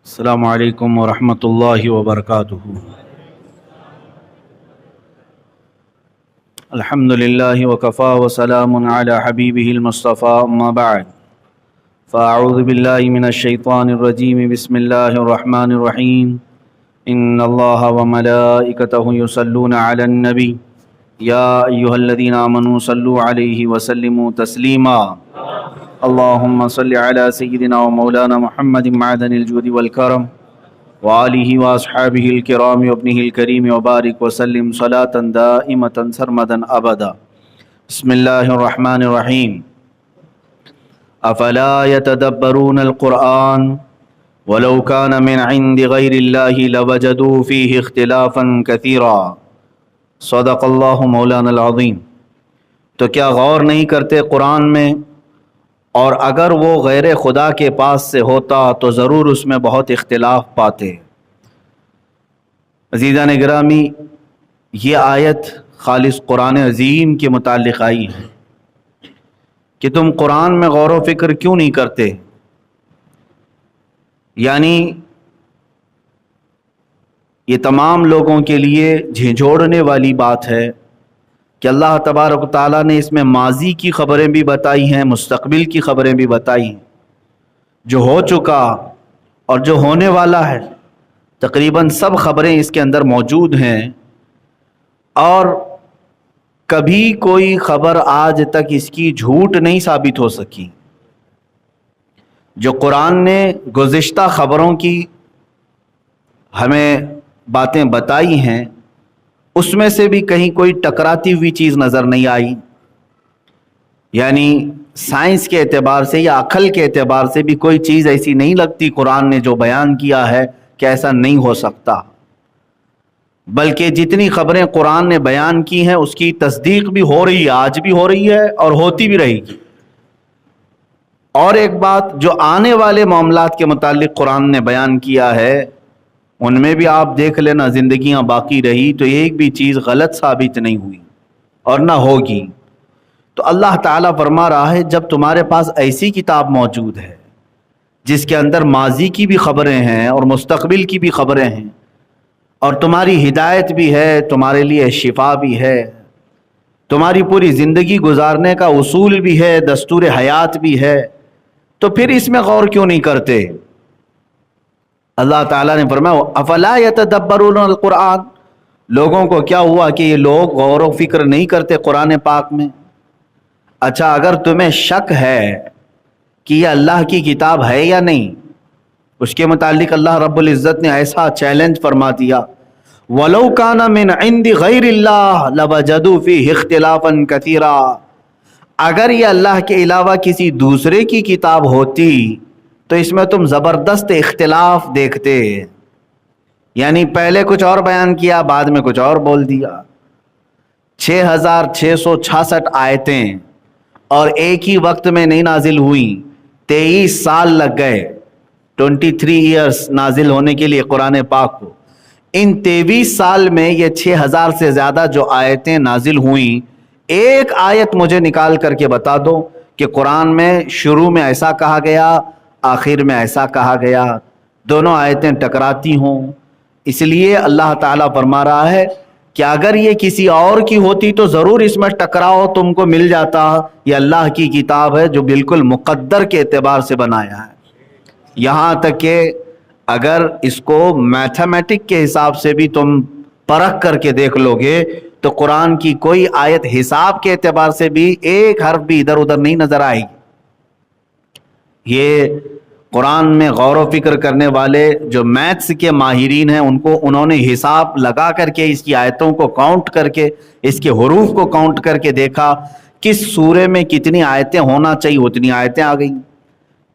السلام علیکم ورحمۃ اللہ وبرکاتہ۔ الحمد للہ وکفا وسلام علی حبیبہ المصطفیٰ، اما بعد فاعوذ باللہ من الشیطان الرجیم، بسم اللہ الرحمن الرحیم۔ ان اللہ وملائکتہ یصلون علی النبی یا ایہا الذین آمنوا صلوا علیہ وسلموا تسلیما۔ اللہم صل علی سیدنا و مولانا محمد معدن الجود والکرم وآلہ واصحابہ الکرام وابنہ الکریم وبارک وسلم صلاة دائمة سرمدا ابدا۔ بسم اللہ الرحمن الرحیم۔ افلا يتدبرون القرآن ولو كان من عند غیر اللہ لوجدوا فیہ اختلافا کثیرا۔ صدق اللہ مولانا العظیم۔ تو کیا غور نہیں کرتے قرآن میں؟ اور اگر وہ غیر خدا کے پاس سے ہوتا تو ضرور اس میں بہت اختلاف پاتے۔ عزیزان گرامی، یہ آیت خالص قرآن عظیم کے متعلق آئی ہے کہ تم قرآن میں غور و فکر کیوں نہیں کرتے؟ یعنی یہ تمام لوگوں کے لیے جھنجھوڑنے والی بات ہے کہ اللہ تبارک و تعالیٰ نے اس میں ماضی کی خبریں بھی بتائی ہیں، مستقبل کی خبریں بھی بتائی ہیں، جو ہو چکا اور جو ہونے والا ہے، تقریباً سب خبریں اس کے اندر موجود ہیں، اور کبھی کوئی خبر آج تک اس کی جھوٹ نہیں ثابت ہو سکی۔ جو قرآن نے گزشتہ خبروں کی ہمیں باتیں بتائی ہیں، اس میں سے بھی کہیں کوئی ٹکراتی ہوئی چیز نظر نہیں آئی۔ یعنی سائنس کے اعتبار سے یا عقل کے اعتبار سے بھی کوئی چیز ایسی نہیں لگتی قرآن نے جو بیان کیا ہے کہ ایسا نہیں ہو سکتا، بلکہ جتنی خبریں قرآن نے بیان کی ہیں اس کی تصدیق بھی ہو رہی ہے، آج بھی ہو رہی ہے اور ہوتی بھی رہے گی۔ اور ایک بات جو آنے والے معاملات کے متعلق قرآن نے بیان کیا ہے، ان میں بھی آپ دیکھ لینا زندگیاں باقی رہی تو ایک بھی چیز غلط ثابت نہیں ہوئی اور نہ ہوگی۔ تو اللہ تعالیٰ فرما رہا ہے جب تمہارے پاس ایسی کتاب موجود ہے جس کے اندر ماضی کی بھی خبریں ہیں اور مستقبل کی بھی خبریں ہیں، اور تمہاری ہدایت بھی ہے، تمہارے لیے شفا بھی ہے، تمہاری پوری زندگی گزارنے کا اصول بھی ہے، دستور حیات بھی ہے، تو پھر اس میں غور کیوں نہیں کرتے؟ اللہ تعالیٰ نے فرمایا افلا یتدبرون القرآن، لوگوں کو کیا ہوا کہ یہ لوگ غور و فکر نہیں کرتے قرآن پاک میں؟ اچھا، اگر تمہیں شک ہے کہ یہ اللہ کی کتاب ہے یا نہیں، اس کے متعلق اللہ رب العزت نے ایسا چیلنج فرما دیا، وَلَوْ كَانَ مِنْ عِنْدِ غَيْرِ اللَّهِ لَوَجَدُوا فِيهِ اخْتِلَافًا كَثِيرًا، اگر یہ اللہ کے علاوہ کسی دوسرے کی کتاب ہوتی تو اس میں تم زبردست اختلاف دیکھتے۔ یعنی پہلے کچھ اور بیان کیا، بعد میں کچھ اور بول دیا۔ 6666 آیتیں اور ایک ہی وقت میں نہیں نازل ہوئیں، 23 سال لگ گئے، 23 ایئرس نازل ہونے کے لیے قرآن پاک کو۔ ان 23 سال میں یہ 6000 سے زیادہ جو آیتیں نازل ہوئیں، ایک آیت مجھے نکال کر کے بتا دو کہ قرآن میں شروع میں ایسا کہا گیا، آخر میں ایسا کہا گیا، دونوں آیتیں ٹکراتی ہوں۔ اس لیے اللہ تعالیٰ فرما رہا ہے کہ اگر یہ کسی اور کی ہوتی تو ضرور اس میں ٹکراؤ تم کو مل جاتا۔ یہ اللہ کی کتاب ہے جو بالکل مقدر کے اعتبار سے بنایا ہے، یہاں تک کہ اگر اس کو میتھمیٹک کے حساب سے بھی تم پرکھ کر کے دیکھ لو گے تو قرآن کی کوئی آیت حساب کے اعتبار سے بھی ایک حرف بھی ادھر ادھر نہیں نظر آئے گی۔ یہ قرآن میں غور و فکر کرنے والے جو میتھس کے ماہرین ہیں انہوں نے حساب لگا کر کے اس کی آیتوں کو کاؤنٹ کر کے، اس کے حروف کو کاؤنٹ کر کے دیکھا، کس سورے میں کتنی آیتیں ہونا چاہیے اتنی آیتیں آ گئیں،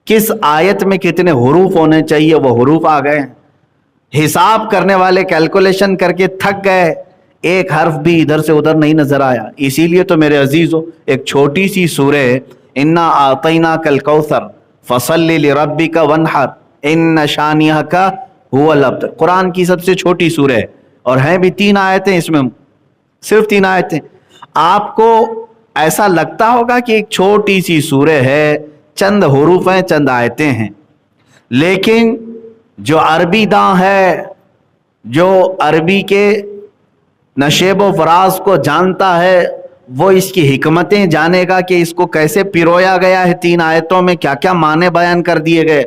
کس آیت میں کتنے حروف ہونے چاہیے وہ حروف آ گئے۔ حساب کرنے والے کیلکولیشن کر کے تھک گئے، ایک حرف بھی ادھر سے ادھر نہیں نظر آیا۔ اسی لیے تو میرے عزیزو، ایک چھوٹی سی سورہ انا اعطیناک الکوثر فصل لربک وانحر ان شانئک هو الابتر، قرآن کی سب سے چھوٹی سورہ ہے، اور ہیں بھی 3 آیتیں، اس میں صرف 3 آیتیں۔ آپ کو ایسا لگتا ہوگا کہ ایک چھوٹی سی سورہ ہے، چند حروف ہیں، چند آیتیں ہیں، لیکن جو عربی داں ہے، جو عربی کے نشیب و فراز کو جانتا ہے، وہ اس کی حکمتیں جانے گا کہ اس کو کیسے پرویا گیا ہے، 3 آیتوں میں کیا کیا معنی بیان کر دیے گئے،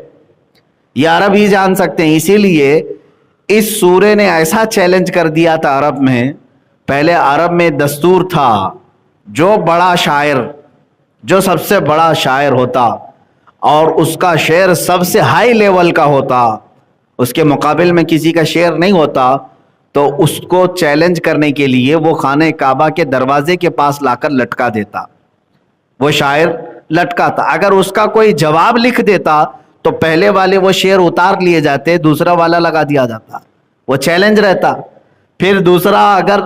یہ عرب ہی جان سکتے ہیں۔ اسی لیے اس سورے نے ایسا چیلنج کر دیا تھا عرب میں۔ پہلے عرب میں دستور تھا، جو بڑا شاعر، جو سب سے بڑا شاعر ہوتا اور اس کا شعر سب سے ہائی لیول کا ہوتا، اس کے مقابل میں کسی کا شعر نہیں ہوتا، تو اس کو چیلنج کرنے کے لیے وہ خانہ کعبہ کے دروازے کے پاس لا کر لٹکا دیتا۔ وہ شاعر لٹکا تھا، اگر اس کا کوئی جواب لکھ دیتا تو پہلے والے وہ شعر اتار لیے جاتے، دوسرا والا لگا دیا جاتا، وہ چیلنج رہتا۔ پھر دوسرا اگر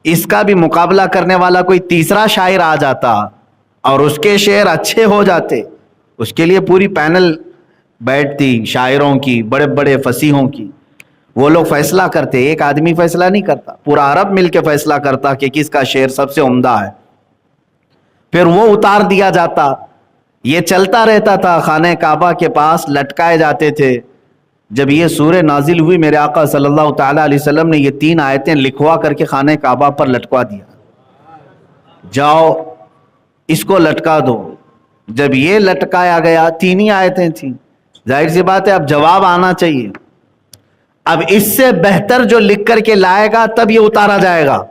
اس کا بھی مقابلہ کرنے والا کوئی تیسرا شاعر آ جاتا اور اس کے شعر اچھے ہو جاتے، اس کے لیے پوری پینل بیٹھتی شاعروں کی، بڑے بڑے فصیحوں کی، وہ لوگ فیصلہ کرتے۔ ایک آدمی فیصلہ نہیں کرتا، پورا عرب مل کے فیصلہ کرتا کہ کس کا شعر سب سے عمدہ ہے، پھر وہ اتار دیا جاتا۔ یہ چلتا رہتا تھا، خانہ کعبہ کے پاس لٹکائے جاتے تھے۔ جب یہ سورہ نازل ہوئی، میرے آقا صلی اللہ تعالیٰ علیہ وسلم نے یہ 3 آیتیں لکھوا کر کے خانہ کعبہ پر لٹکوا دیا، جاؤ اس کو لٹکا دو۔ جب یہ لٹکایا گیا، 3 ہی آیتیں تھیں، ظاہر سی بات ہے اب جواب آنا چاہیے۔ اب اس سے بہتر جو لکھ کر کے لائے گا تب یہ اتارا جائے گا۔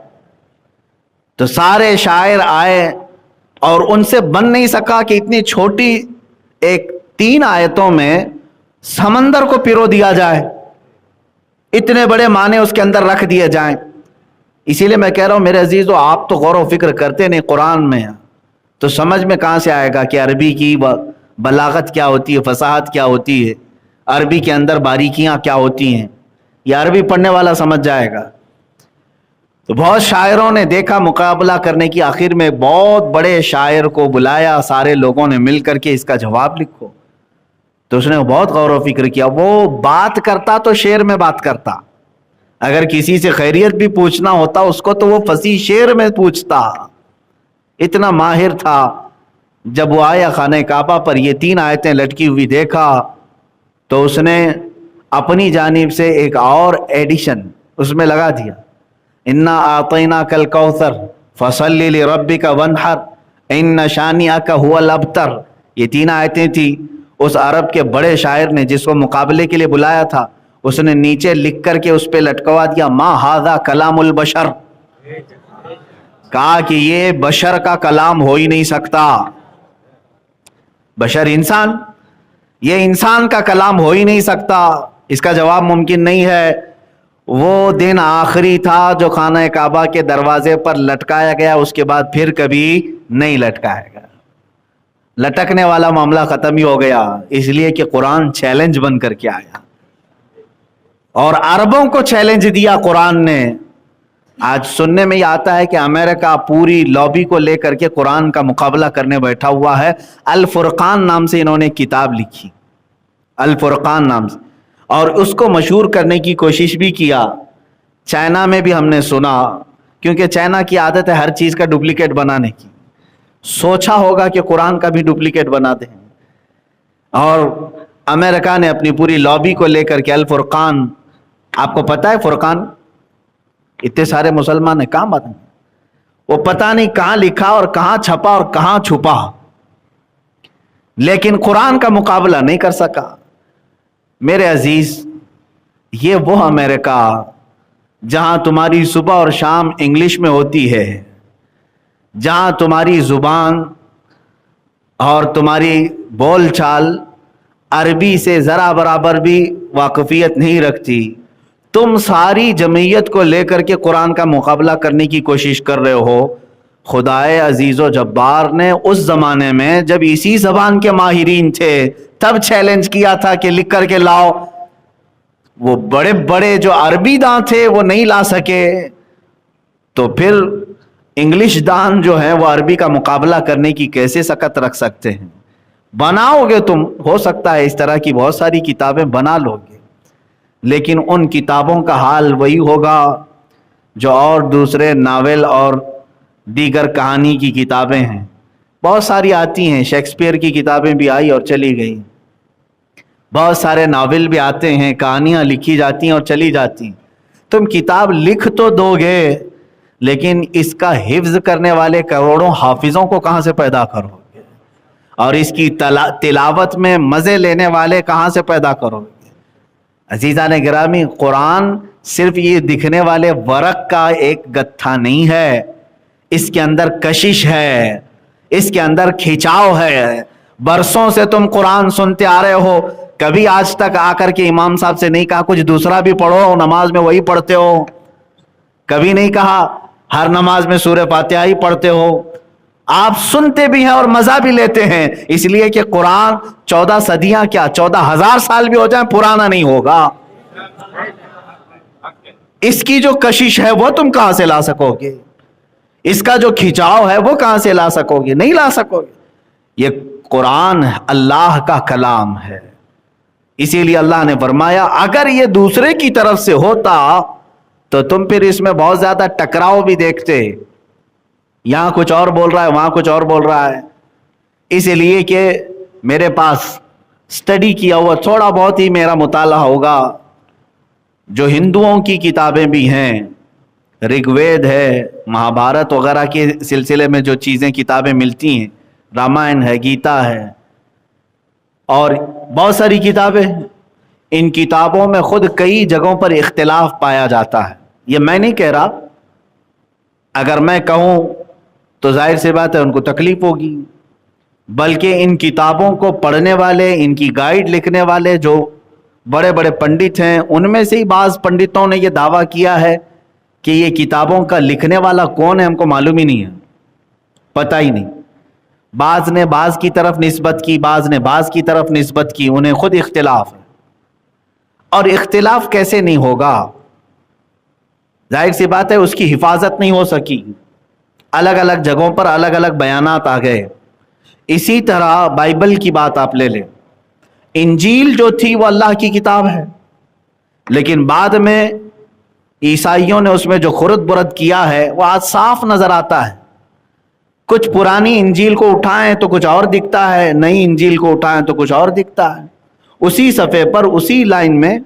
تو سارے شاعر آئے اور ان سے بن نہیں سکا کہ اتنی چھوٹی ایک 3 آیتوں میں سمندر کو پرو دیا جائے، اتنے بڑے معنی اس کے اندر رکھ دیے جائیں۔ اسی لیے میں کہہ رہا ہوں میرے عزیزو، آپ تو غور و فکر کرتے نہیں قرآن میں، تو سمجھ میں کہاں سے آئے گا کہ عربی کی بلاغت کیا ہوتی ہے، فصاحت کیا ہوتی ہے، عربی کے اندر باریکیاں کیا ہوتی ہیں، یہ عربی پڑھنے والا سمجھ جائے گا۔ تو بہت شاعروں نے دیکھا مقابلہ کرنے کی، آخر میں بہت بڑے شاعر کو بلایا، سارے لوگوں نے مل کر کے اس کا جواب لکھو۔ تو اس نے بہت غور و فکر کیا، وہ بات کرتا تو شعر میں بات کرتا، اگر کسی سے خیریت بھی پوچھنا ہوتا اس کو تو وہ فصیح شعر میں پوچھتا، اتنا ماہر تھا۔ جب وہ آیا خانہ کعبہ پر، یہ 3 آیتیں لٹکی ہوئی دیکھا تو اس نے اپنی جانب سے ایک اور ایڈیشن اس میں لگا دیا، انا اعطیناک الکوثر فصل لربک وانحر ان شانئک هو الابتر۔ یہ 3 آیتیں تھی۔ اس عرب کے بڑے شاعر نے جس کو مقابلے کے لیے بلایا تھا، اس نے نیچے لکھ کر کے اس پہ لٹکوا دیا، ما ھذا کلام البشر، کہا کہ یہ بشر کا کلام ہو ہی نہیں سکتا، بشر انسان، یہ انسان کا کلام ہو ہی نہیں سکتا، اس کا جواب ممکن نہیں ہے۔ وہ دن آخری تھا جو خانہ کعبہ کے دروازے پر لٹکایا گیا، اس کے بعد پھر کبھی نہیں لٹکایا گیا، لٹکنے والا معاملہ ختم ہی ہو گیا، اس لیے کہ قرآن چیلنج بن کر کے آیا اور عربوں کو چیلنج دیا قرآن نے۔ آج سننے میں یہ آتا ہے کہ امریکہ پوری لابی کو لے کر کے قرآن کا مقابلہ کرنے بیٹھا ہوا ہے۔ الفرقان نام سے انہوں نے کتاب لکھی، الفرقان نام سے، اور اس کو مشہور کرنے کی کوشش بھی کیا۔ چائنا میں بھی ہم نے سنا، کیونکہ چائنا کی عادت ہے ہر چیز کا ڈپلیکیٹ بنانے کی، سوچا ہوگا کہ قرآن کا بھی ڈپلیکیٹ بنا دیں، اور امریکہ نے اپنی پوری لابی کو لے کر کے الفرقان، آپ کو پتہ ہے فرقان، اتنے سارے مسلمان ہیں، کہاں بات ہے، وہ پتہ نہیں کہاں لکھا اور کہاں چھپا اور کہاں چھپا، لیکن قرآن کا مقابلہ نہیں کر سکا۔ میرے عزیز، یہ وہ امریکہ جہاں تمہاری صبح اور شام انگلش میں ہوتی ہے، جہاں تمہاری زبان اور تمہاری بول چال عربی سے ذرا برابر بھی واقفیت نہیں رکھتی، تم ساری جمعیت کو لے کر کے قرآن کا مقابلہ کرنے کی کوشش کر رہے ہو۔ خدائے عزیز و جبار نے اس زمانے میں جب اسی زبان کے ماہرین تھے تب چیلنج کیا تھا کہ لکھ کر کے لاؤ، وہ بڑے بڑے جو عربی داں تھے وہ نہیں لا سکے، تو پھر انگلش دان جو ہیں وہ عربی کا مقابلہ کرنے کی کیسے سکت رکھ سکتے ہیں؟ بناؤ گے تم، ہو سکتا ہے اس طرح کی بہت ساری کتابیں بنا لو گے، لیکن ان کتابوں کا حال وہی ہوگا جو اور دوسرے ناول اور دیگر کہانی کی کتابیں ہیں، بہت ساری آتی ہیں، شیکسپیئر کی کتابیں بھی آئی اور چلی گئی، بہت سارے ناول بھی آتے ہیں، کہانیاں لکھی جاتی ہیں اور چلی جاتی ہیں. تم کتاب لکھ تو دو گے لیکن اس کا حفظ کرنے والے کروڑوں حافظوں کو کہاں سے پیدا کرو گے؟ اور اس کی تلاوت میں مزے لینے والے کہاں سے پیدا کرو گے؟ عزیزان گرامی، قرآن صرف یہ دکھنے والے ورق کا ایک گتھا نہیں ہے، اس کے اندر کشش ہے، اس کے اندر کھچاؤ ہے. برسوں سے تم قرآن سنتے آ رہے ہو، کبھی آج تک آ کر کے امام صاحب سے نہیں کہا کچھ دوسرا بھی پڑھو، نماز میں وہی پڑھتے ہو؟ کبھی نہیں کہا ہر نماز میں سورہ فاتحہ ہی پڑھتے ہو؟ آپ سنتے بھی ہیں اور مزہ بھی لیتے ہیں، اس لیے کہ قرآن 14 صدیاں کیا 14,000 سال بھی ہو جائیں پرانا نہیں ہوگا. اس کی جو کشش ہے وہ تم کہاں سے لا سکو گے؟ اس کا جو کھچاؤ ہے وہ کہاں سے لا سکو گے؟ نہیں لا سکو گے. یہ قرآن اللہ کا کلام ہے، اسی لیے اللہ نے فرمایا اگر یہ دوسرے کی طرف سے ہوتا تو تم پھر اس میں بہت زیادہ ٹکراؤ بھی دیکھتے. یہاں کچھ اور بول رہا ہے، وہاں کچھ اور بول رہا ہے. اس لیے کہ میرے پاس سٹڈی کیا ہوا تھوڑا بہت ہی میرا مطالعہ ہوگا. جو ہندوؤں کی کتابیں بھی ہیں، رگ وید ہے، مہابھارت وغیرہ کے سلسلے میں جو چیزیں کتابیں ملتی ہیں، رامائن ہے، گیتا ہے اور بہت ساری کتابیں، ان کتابوں میں خود کئی جگہوں پر اختلاف پایا جاتا ہے. یہ میں نہیں کہہ رہا، اگر میں کہوں تو ظاہر سی بات ہے ان کو تکلیف ہوگی، بلکہ ان کتابوں کو پڑھنے والے، ان کی گائیڈ لکھنے والے جو بڑے بڑے پنڈت ہیں، ان میں سے ہی بعض پنڈتوں نے یہ دعویٰ کیا ہے کہ یہ کتابوں کا لکھنے والا کون ہے ہم کو معلوم ہی نہیں ہے، پتہ ہی نہیں. بعض نے بعض کی طرف نسبت کی، بعض نے بعض کی طرف نسبت کی، انہیں خود اختلاف ہے. اور اختلاف کیسے نہیں ہوگا؟ ظاہر سی بات ہے اس کی حفاظت نہیں ہو سکی، الگ الگ جگہوں پر الگ الگ بیانات آ گئے. اسی طرح بائبل کی بات آپ لے لیں، انجیل جو تھی وہ اللہ کی کتاب ہے، لیکن بعد میں عیسائیوں نے اس میں جو خرد برد کیا ہے وہ آج صاف نظر آتا ہے. کچھ پرانی انجیل کو اٹھائیں تو کچھ اور دکھتا ہے، نئی انجیل کو اٹھائیں تو کچھ اور دکھتا ہے. اسی صفحے پر اسی لائن میں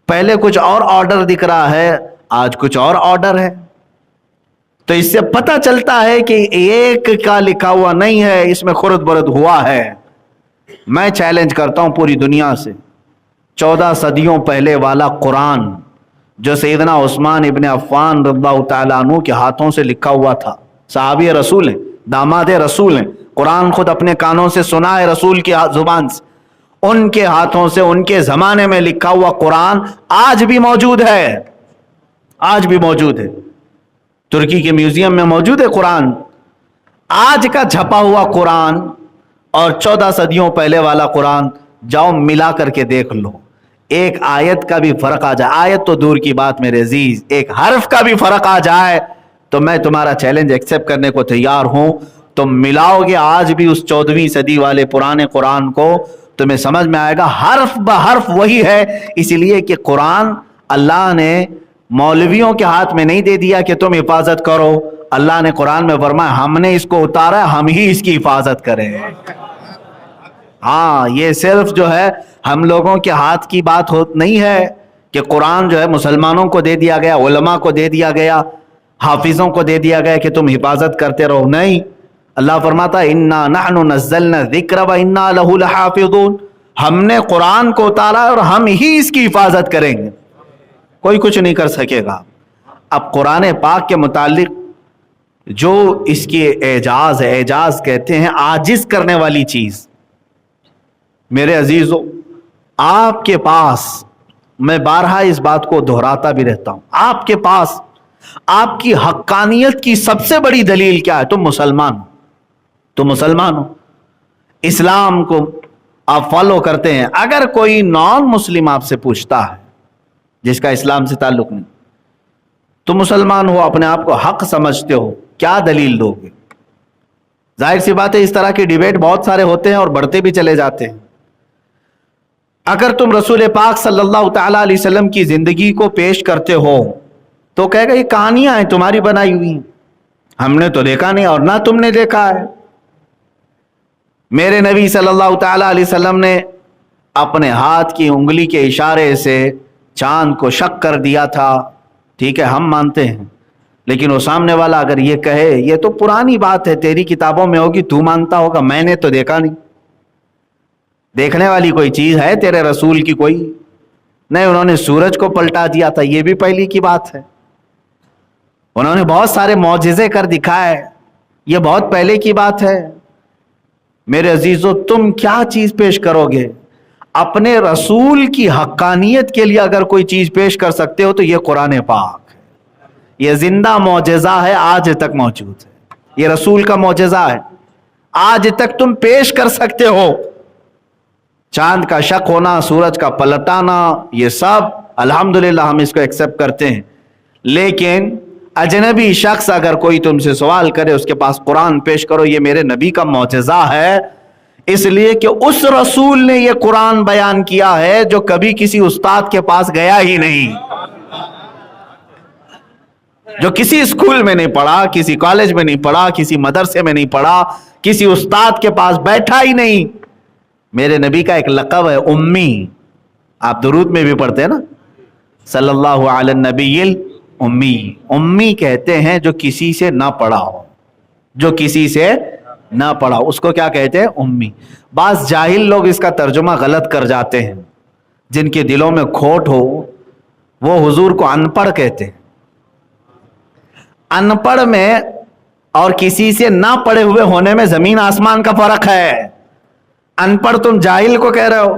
پہلے کچھ اور آرڈر دکھ رہا ہے، آج کچھ اور آرڈر ہے. تو اس سے پتہ چلتا ہے کہ ایک کا لکھا ہوا نہیں ہے، اس میں خرد برد ہوا ہے. میں چیلنج کرتا ہوں پوری دنیا سے، 14 صدیوں پہلے والا قرآن جو سیدنا عثمان ابن عفان رضی اللہ تعالیٰ عنہ کے ہاتھوں سے لکھا ہوا تھا، صحابی رسول ہیں، داماد رسول ہیں، قرآن خود اپنے کانوں سے سنا ہے رسول کی زبان سے، ان کے ہاتھوں سے ان کے زمانے میں لکھا ہوا قرآن آج بھی موجود ہے. آج بھی موجود ہے، ترکی کے میوزیم میں موجود ہے قرآن. آج کا چھپا ہوا قرآن اور 14 صدیوں پہلے والا قرآن جاؤ ملا کر کے دیکھ لو، ایک آیت کا بھی فرق آ جائے، آیت تو دور کی بات میرے عزیز، ایک حرف کا بھی فرق آ جائے تو میں تمہارا چیلنج ایکسیپٹ کرنے کو تیار ہوں. تم ملاؤ گے آج بھی اس 14ویں صدی والے پرانے قرآن کو، تمہیں سمجھ میں آئے گا حرف بحرف وہی ہے. اسی لیے کہ قرآن اللہ نے مولویوں کے ہاتھ میں نہیں دے دیا کہ تم حفاظت کرو، اللہ نے قرآن میں فرمایا ہم نے اس کو اتارا، ہم ہی اس کی حفاظت کریں. ہاں، یہ صرف جو ہے ہم لوگوں کے ہاتھ کی بات نہیں ہے کہ قرآن جو ہے مسلمانوں کو دے دیا گیا، علماء کو دے دیا گیا، حافظوں کو دے دیا گیا کہ تم حفاظت کرتے رہو. نہیں، اللہ فرماتا ہے انا نحن نزلنا الذکر وانا لہ لحافظون، ہم نے قرآن کو اتارا اور ہم ہی اس کی حفاظت کریں گے، کوئی کچھ نہیں کر سکے گا. اب قرآن پاک کے متعلق جو اس کی اعجاز ہے، اعجاز کہتے ہیں عاجز کرنے والی چیز. میرے عزیزو، آپ کے پاس، میں بارہا اس بات کو دہراتا بھی رہتا ہوں، آپ کے پاس آپ کی حقانیت کی سب سے بڑی دلیل کیا ہے؟ تم مسلمان ہو، تم مسلمان ہو، اسلام کو آپ فالو کرتے ہیں. اگر کوئی نان مسلم آپ سے پوچھتا ہے جس کا اسلام سے تعلق نہیں، تم مسلمان ہو، اپنے آپ کو حق سمجھتے ہو، کیا دلیل دو گے؟ ظاہر سی بات ہے اس طرح کے ڈیبیٹ بہت سارے ہوتے ہیں اور بڑھتے بھی چلے جاتے ہیں. اگر تم رسول پاک صلی اللہ تعالی علیہ وسلم کی زندگی کو پیش کرتے ہو تو کہے گا یہ کہانیاں ہیں تمہاری بنائی ہوئی، ہم نے تو دیکھا نہیں اور نہ تم نے دیکھا ہے. میرے نبی صلی اللہ تعالی علیہ وسلم نے اپنے ہاتھ کی انگلی کے اشارے سے چاند کو شق کر دیا تھا. ٹھیک ہے ہم مانتے ہیں, لیکن وہ سامنے والا اگر یہ کہے یہ تو پرانی بات ہے, تیری کتابوں میں ہوگی, تو مانتا ہوگا, میں نے تو دیکھا نہیں. دیکھنے والی کوئی چیز ہے تیرے رسول کی کوئی نہیں. انہوں نے سورج کو پلٹا دیا تھا, یہ بھی پہلی کی بات ہے. انہوں نے بہت سارے معجزے کر دکھائے, یہ بہت پہلے کی بات ہے. میرے عزیزو, تم کیا چیز پیش کرو گے؟ اپنے رسول کی حقانیت کے لیے اگر کوئی چیز پیش کر سکتے ہو تو یہ قرآن پاک ہے. یہ زندہ معجزہ ہے, آج تک موجود ہے. یہ رسول کا معجزہ ہے, آج تک تم پیش کر سکتے ہو. چاند کا شق ہونا, سورج کا پلٹانا, یہ سب الحمدللہ ہم اس کو ایکسپٹ کرتے ہیں. لیکن اجنبی شخص اگر کوئی تم سے سوال کرے, اس کے پاس قرآن پیش کرو, یہ میرے نبی کا معجزہ ہے, اس لیے کہ اس رسول نے یہ قرآن بیان کیا ہے جو کبھی کسی استاد کے پاس گیا ہی نہیں, جو کسی اسکول میں نہیں پڑھا, کسی کالج میں نہیں پڑھا, کسی مدرسے میں نہیں پڑھا, کسی استاد کے پاس بیٹھا ہی نہیں. میرے نبی کا ایک لقب ہے امی. آپ درود میں بھی پڑھتے ہیں نا, صلی اللہ علی النبی امی. امی کہتے ہیں جو کسی سے نہ پڑھا ہو, جو کسی سے نہ پڑھا, اس کو کیا کہتے ہیں؟ امی. بعض جاہل لوگ اس کا ترجمہ غلط کر جاتے ہیں, جن کے دلوں میں کھوٹ ہو وہ حضور کو ان پڑھ کہتے ہیں. ان پڑھ میں اور کسی سے نہ پڑھے ہوئے ہونے میں زمین آسمان کا فرق ہے. ان پڑھ تم جاہل کو کہہ رہے ہو,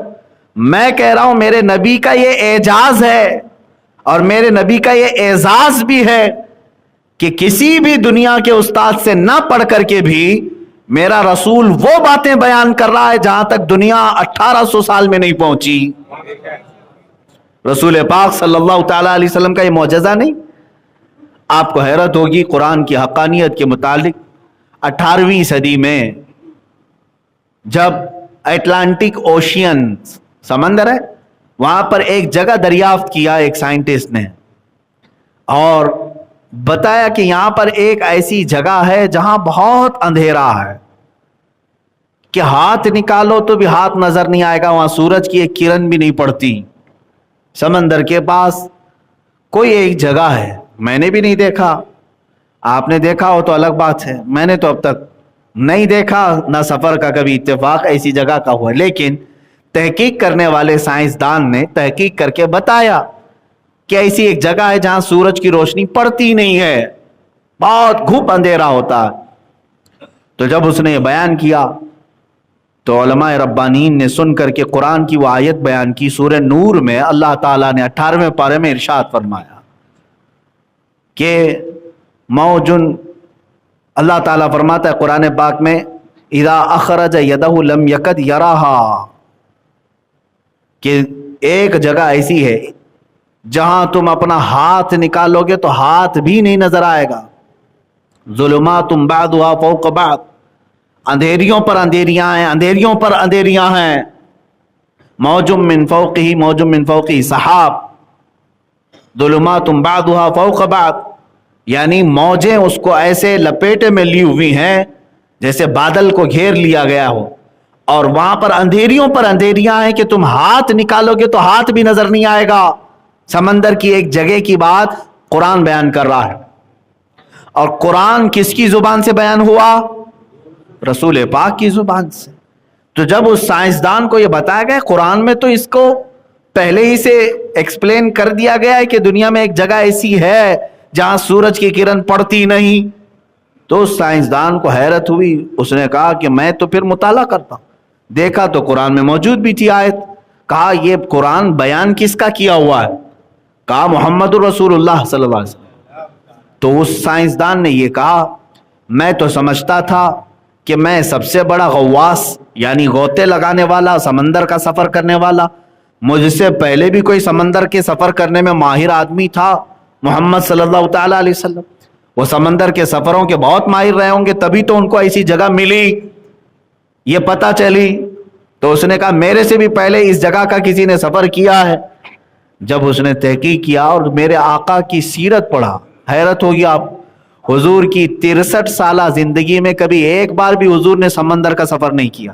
میں کہہ رہا ہوں میرے نبی کا یہ اعجاز ہے اور میرے نبی کا یہ اعزاز بھی ہے کہ کسی بھی دنیا کے استاد سے نہ پڑھ کر کے بھی میرا رسول وہ باتیں بیان کر رہا ہے جہاں تک دنیا 1800 سال میں نہیں پہنچی. رسول پاک صلی اللہ تعالی علیہ وسلم کا یہ معجزہ نہیں؟ آپ کو حیرت ہوگی قرآن کی حقانیت کے متعلق. 18ویں صدی میں جب اٹلانٹک اوشین سمندر ہے, وہاں پر ایک جگہ دریافت کیا ایک سائنٹسٹ نے, اور بتایا کہ یہاں پر ایک ایسی جگہ ہے جہاں بہت اندھیرا ہے کہ ہاتھ نکالو تو بھی ہاتھ نظر نہیں آئے گا, وہاں سورج کی ایک کرن بھی نہیں پڑتی. سمندر کے پاس کوئی ایک جگہ ہے, میں نے بھی نہیں دیکھا, آپ نے دیکھا ہو تو الگ بات ہے, میں نے تو اب تک نہیں دیکھا, نہ سفر کا کبھی اتفاق ایسی جگہ کا ہوا. لیکن تحقیق کرنے والے سائنسدان نے تحقیق کر کے بتایا کہ ایسی ایک جگہ ہے جہاں سورج کی روشنی پڑتی نہیں ہے, بہت گھپ اندھیرا ہوتا ہے. تو جب اس نے یہ بیان کیا تو علماء ربانیین نے سن کر کے قرآن کی وہ آیت بیان کی. سورہ نور میں اللہ تعالیٰ نے 18ویں پارے میں ارشاد فرمایا کہ موجن, اللہ تعالیٰ فرماتا ہے قرآن پاک میں, اذا اخرج یدہ لم یکد یراہا, کہ ایک جگہ ایسی ہے جہاں تم اپنا ہاتھ نکالو گے تو ہاتھ بھی نہیں نظر آئے گا. ظلمات بعضها فوق بعض, اندھیریوں پر اندھیریاں ہیں, اندھیریوں پر اندھیریاں ہیں. موجم من فوقہ, موجم من فوقہ سحاب, ظلمات بعضها فوق بعض, یعنی موجیں اس کو ایسے لپیٹے میں لی ہوئی ہیں جیسے بادل کو گھیر لیا گیا ہو, اور وہاں پر اندھیریوں پر اندھیریاں ہیں کہ تم ہاتھ نکالو گے تو ہاتھ بھی نظر نہیں آئے گا. سمندر کی ایک جگہ کی بات قرآن بیان کر رہا ہے, اور قرآن کس کی زبان سے بیان ہوا؟ رسول پاک کی زبان سے. تو جب اس سائنسدان کو یہ بتایا گیا, قرآن میں تو اس کو پہلے ہی سے ایکسپلین کر دیا گیا ہے کہ دنیا میں ایک جگہ ایسی ہے جہاں سورج کی کرن پڑتی نہیں, تو اس سائنسدان کو حیرت ہوئی. اس نے کہا کہ میں تو پھر مطالعہ کرتا ہوں. دیکھا تو قرآن میں موجود بھی تھی آیت. کہا یہ قرآن بیان کس کا کیا ہوا ہے؟ کہا محمد الرسول اللہ صلی اللہ علیہ وسلم. تو اس سائنسدان نے یہ کہا میں تو سمجھتا تھا کہ میں سب سے بڑا غواص, یعنی غوطے لگانے والا, سمندر کا سفر کرنے والا, مجھ سے پہلے بھی کوئی سمندر کے سفر کرنے میں ماہر آدمی تھا, محمد صلی اللہ تعالی علیہ وسلم. وہ سمندر کے سفروں کے بہت ماہر رہے ہوں گے, تبھی تو ان کو ایسی جگہ ملی, یہ پتہ چلی. تو اس نے کہا میرے سے بھی پہلے اس جگہ کا کسی نے سفر کیا ہے. جب اس نے تحقیق کیا اور میرے آقا کی سیرت پڑھا, حیرت ہوگی آپ, حضور کی 63 سالہ زندگی میں کبھی ایک بار بھی حضور نے سمندر کا سفر نہیں کیا.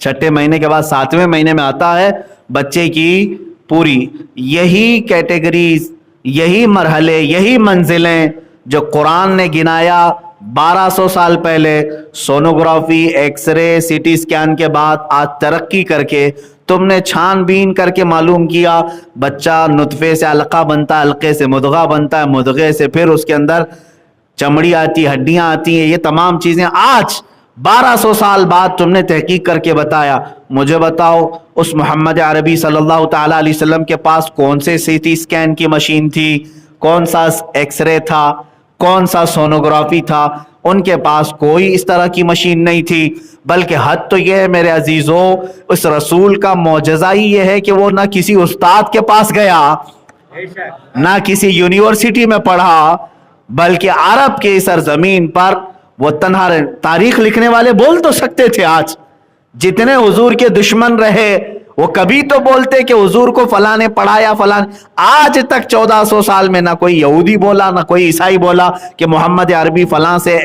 6 مہینے کے بعد 7ویں مہینے میں آتا ہے بچے کی پوری یہی کیٹیگریز، یہی مرحلے، یہی منزلیں جو قرآن نے گنایا 1200 سال پہلے، sonography, X ray, C T scan کے بعد آج ترقی کر کے تم نے چھان بین کر کے معلوم کیا بچہ نطفے سے علقہ بنتا ہے، علقے سے مدغہ بنتا ہے، مدغے سے پھر اس کے اندر چمڑی آتی، ہڈیاں آتی ہیں، یہ تمام چیزیں آج 1200 سال بعد تم نے تحقیق کر کے بتایا۔ مجھے بتاؤ اس محمد عربی صلی اللہ تعالی علیہ وسلم کے پاس کون سے سی ٹی اسکین کی مشین تھی، کون سا ایکس رے تھا، کون سا سونوگرافی تھا؟ ان کے پاس کوئی اس طرح کی مشین نہیں تھی، بلکہ حد تو یہ ہے میرے عزیزوں، اس رسول کا معجزہ ہی یہ ہے کہ وہ نہ کسی استاد کے پاس گیا، نہ کسی یونیورسٹی میں پڑھا، بلکہ عرب کے سرزمین پر وہ تنہا رہے۔ تاریخ لکھنے والے بول تو سکتے تھے، آج جتنے حضور کے دشمن رہے وہ کبھی تو بولتے کہ حضور کو فلاں نے پڑھایا، فلاں۔ آج تک 1400 سال میں نہ کوئی یہودی بولا، نہ کوئی عیسائی بولا کہ محمد عربی فلاں سے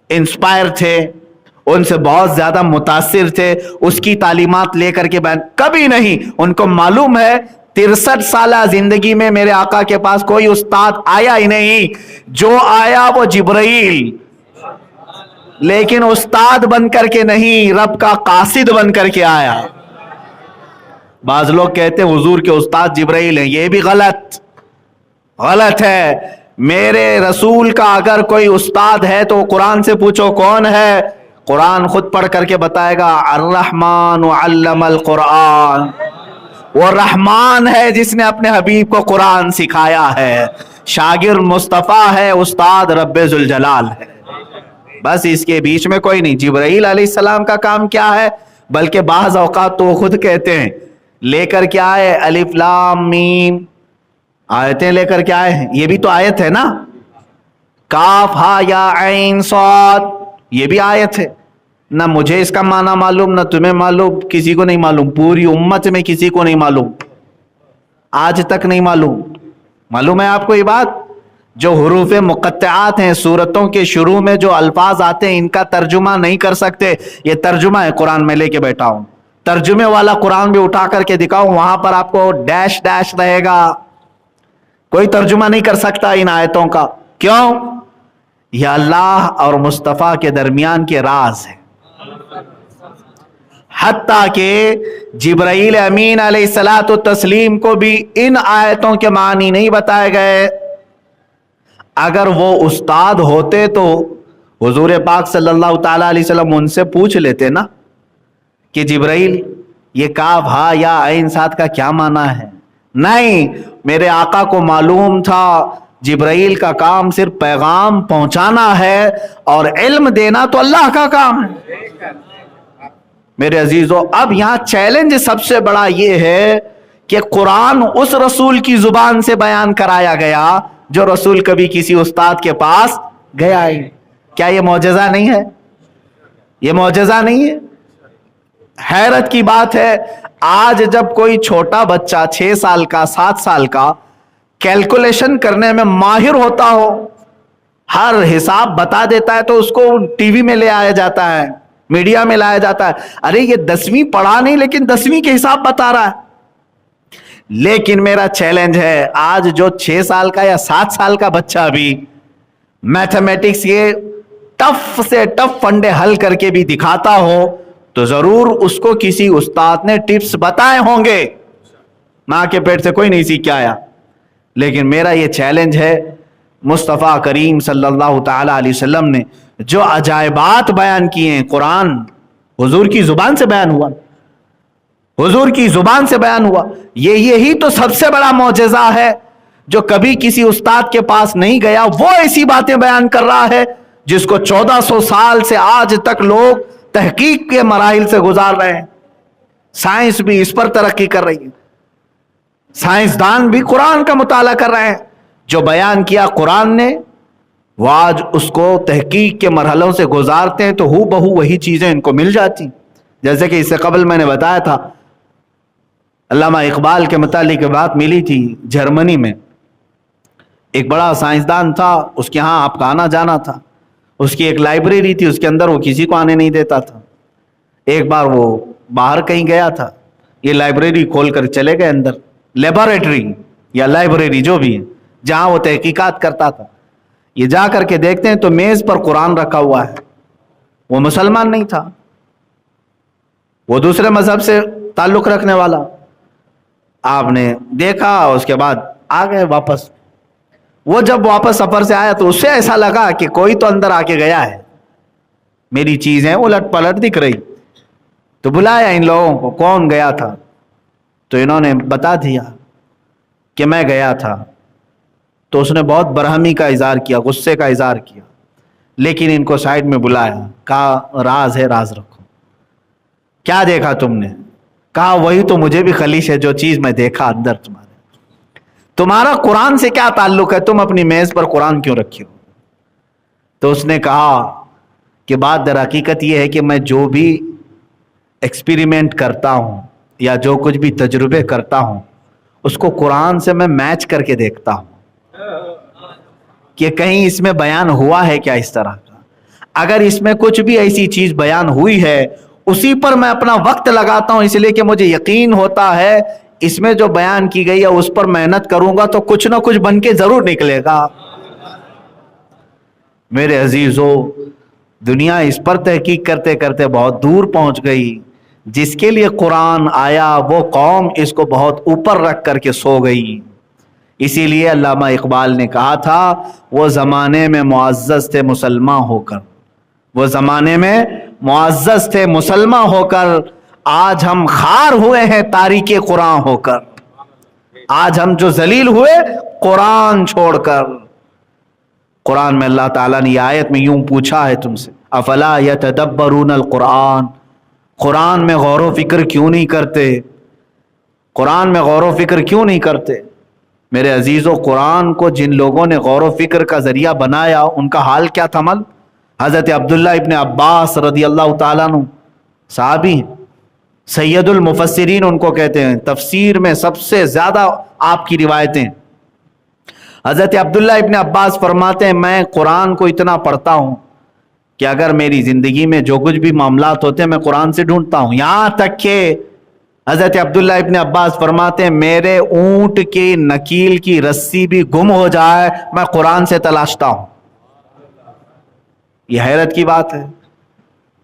انسپائر تھے، ان سے بہت زیادہ متاثر تھے، اس کی تعلیمات لے کر کے بیان، کبھی نہیں۔ ان کو معلوم ہے 63 سالہ زندگی میں میرے آقا کے پاس کوئی استاد آیا ہی نہیں، جو آیا وہ جبرائیل، لیکن استاد بن کر کے نہیں، رب کا قاصد بن کر کے آیا۔ بعض لوگ کہتے ہیں حضور کے استاد جبرائیل ہیں، یہ بھی غلط ہے۔ میرے رسول کا اگر کوئی استاد ہے تو قرآن سے پوچھو کون ہے، قرآن خود پڑھ کر کے بتائے گا، الرحمن علم القرآن، وہ رحمان ہے جس نے اپنے حبیب کو قرآن سکھایا ہے، شاگرد مصطفیٰ ہے، استاد رب ذوالجلال ہے، بس اس کے بیچ میں کوئی نہیں۔ جبرائیل علیہ السلام کا کام کیا ہے؟ بلکہ بعض اوقات تو خود کہتے ہیں لے کر کے آئے الف لام میم، آیتیں لے کر کے آئے ہیں، یہ بھی تو آیت ہے نا، کاف ہا یا عین صاد، یہ بھی آیت ہے۔ نہ مجھے اس کا معنی معلوم، نہ تمہیں معلوم، کسی کو نہیں معلوم، پوری امت میں کسی کو نہیں معلوم، آج تک نہیں معلوم۔ معلوم ہے آپ کو یہ بات؟ جو حروف مقطعات ہیں، سورتوں کے شروع میں جو الفاظ آتے ہیں، ان کا ترجمہ نہیں کر سکتے، یہ ترجمہ ہے قرآن میں لے کے بیٹھا ہوں، ترجمے والا قرآن بھی اٹھا کر کے دکھاؤں، وہاں پر آپ کو ڈیش ڈیش رہے گا، کوئی ترجمہ نہیں کر سکتا ان آیتوں کا۔ کیوں؟ یہ اللہ اور مصطفیٰ کے درمیان کے راز ہے، حتیٰ کہ جبرائیل امین علیہ الصلاۃ والتسلیم کو بھی ان آیتوں کے معنی نہیں بتائے گئے۔ اگر وہ استاد ہوتے تو حضور پاک صلی اللہ تعالی علیہ وسلم ان سے پوچھ لیتے نا کہ جبرائیل یہ کاف ہا یا عین صاد کا کیا معنی ہے؟ نہیں، میرے آقا کو معلوم تھا جبرائیل کا کام صرف پیغام پہنچانا ہے اور علم دینا تو اللہ کا کام ہے۔ میرے عزیزو، اب یہاں چیلنج سب سے بڑا یہ ہے کہ قرآن اس رسول کی زبان سے بیان کرایا گیا جو رسول کبھی کسی استاد کے پاس گیا ہی۔ کیا یہ معجزہ نہیں ہے؟ یہ معجزہ نہیں ہے؟ حیرت کی بات ہے، آج جب کوئی چھوٹا بچہ 6 سال کا 7 سال کا کیلکولیشن کرنے میں ماہر ہوتا ہو، ہر حساب بتا دیتا ہے، تو اس کو ٹی وی میں لے آیا جاتا ہے، میڈیا میں لایا جاتا ہے، ارے یہ 10ویں پڑھا نہیں لیکن 10ویں کے حساب بتا رہا ہے۔ لیکن میرا چیلنج ہے، آج جو 6 سال کا یا 7 سال کا بچہ بھی میتھمیٹکس کے ٹف سے ٹف فنڈے حل کر کے بھی دکھاتا ہو تو ضرور اس کو کسی استاد نے ٹپس بتائے ہوں گے، ماں کے پیٹ سے کوئی نہیں سیکھ کے آیا۔ لیکن میرا یہ چیلنج ہے، مصطفیٰ کریم صلی اللہ تعالی علیہ وسلم نے جو عجائبات بیان کیے ہیں، قرآن حضور کی زبان سے بیان ہوا، حضور کی زبان سے بیان ہوا، یہی تو سب سے بڑا معجزہ ہے۔ جو کبھی کسی استاد کے پاس نہیں گیا وہ ایسی باتیں بیان کر رہا ہے جس کو 1400 سال سے آج تک لوگ تحقیق کے مراحل سے گزار رہے ہیں۔ سائنس بھی اس پر ترقی کر رہی ہے، سائنسدان بھی قرآن کا مطالعہ کر رہے ہیں، جو بیان کیا قرآن نے وہ آج اس کو تحقیق کے مرحلوں سے گزارتے ہیں تو ہو بہو وہی چیزیں ان کو مل جاتی۔ جیسے کہ اس سے قبل میں نے بتایا تھا، علامہ اقبال کے متعلق بات ملی تھی، جرمنی میں ایک بڑا سائنسدان تھا، اس کے ہاں آپ کا آنا جانا تھا، اس کی ایک لائبریری تھی، اس کے اندر وہ کسی کو آنے نہیں دیتا تھا. ایک بار وہ باہر کہیں گیا تھا، یہ لائبریری کھول کر چلے گئے اندر، لیبارٹری یا لائبریری جو بھی ہے جہاں وہ تحقیقات کرتا تھا. یہ جا کر کے دیکھتے ہیں تو میز پر قرآن رکھا ہوا ہے. وہ مسلمان نہیں تھا، وہ دوسرے مذہب سے تعلق رکھنے والا. آپ نے دیکھا، اس کے بعد آ گئے واپس. وہ جب واپس سفر سے آیا تو اس سے ایسا لگا کہ کوئی تو اندر آ کے گیا ہے، میری چیزیں الٹ پلٹ دکھ رہی. تو بلایا ان لوگوں کو، کون گیا تھا؟ تو انہوں نے بتا دیا کہ میں گیا تھا. تو اس نے بہت برہمی کا اظہار کیا، غصے کا اظہار کیا، لیکن ان کو سائڈ میں بلایا، کہا راز ہے، راز رکھو. کیا دیکھا تم نے؟ کہا وہی تو مجھے بھی خلیش ہے جو چیز میں دیکھا اندر تمہارے. تمہارا قرآن سے کیا تعلق ہے؟ تم اپنی میز پر قرآن کیوں رکھی ہو؟ تو اس نے کہا کہ بات در حقیقت یہ ہے کہ میں جو بھی ایکسپیریمنٹ کرتا ہوں یا جو کچھ بھی تجربے کرتا ہوں اس کو قرآن سے میں میچ کر کے دیکھتا ہوں کہ کہیں اس میں بیان ہوا ہے کیا اس طرح کا. اگر اس میں کچھ بھی ایسی چیز بیان ہوئی ہے اسی پر میں اپنا وقت لگاتا ہوں، اس لیے کہ مجھے یقین ہوتا ہے اس میں جو بیان کی گئی ہے اس پر محنت کروں گا تو کچھ نہ کچھ بن کے ضرور نکلے گا. میرے عزیزو، دنیا اس پر تحقیق کرتے کرتے بہت دور پہنچ گئی. جس کے لیے قرآن آیا وہ قوم اس کو بہت اوپر رکھ کر کے سو گئی. اسی لیے علامہ اقبال نے کہا تھا وہ زمانے میں معزز تھے مسلمان ہو کر، وہ زمانے میں معزز تھے مسلمان ہو کر، آج ہم خار ہوئے ہیں تاریک قرآن ہو کر. آج ہم جو ذلیل ہوئے قرآن چھوڑ کر. قرآن میں اللہ تعالیٰ نے یہ آیت میں یوں پوچھا ہے تم سے، افلا یتدبرون القرآن، قرآن میں غور و فکر کیوں نہیں کرتے؟ قرآن میں غور و فکر کیوں نہیں کرتے؟ میرے عزیزو، قرآن کو جن لوگوں نے غور و فکر کا ذریعہ بنایا ان کا حال کیا تھا؟ حضرت عبداللہ ابن عباس رضی اللہ تعالیٰ عنہ صحابی ہیں، سید المفسرین ان کو کہتے ہیں، تفسیر میں سب سے زیادہ آپ کی روایتیں. حضرت عبداللہ ابن عباس فرماتے ہیں میں قرآن کو اتنا پڑھتا ہوں کہ اگر میری زندگی میں جو کچھ بھی معاملات ہوتے ہیں میں قرآن سے ڈھونڈتا ہوں. یہاں تک کہ حضرت عبداللہ ابن عباس فرماتے ہیں میرے اونٹ کی نکیل کی رسی بھی گم ہو جائے میں قرآن سے تلاشتا ہوں. یہ حیرت کی بات ہے،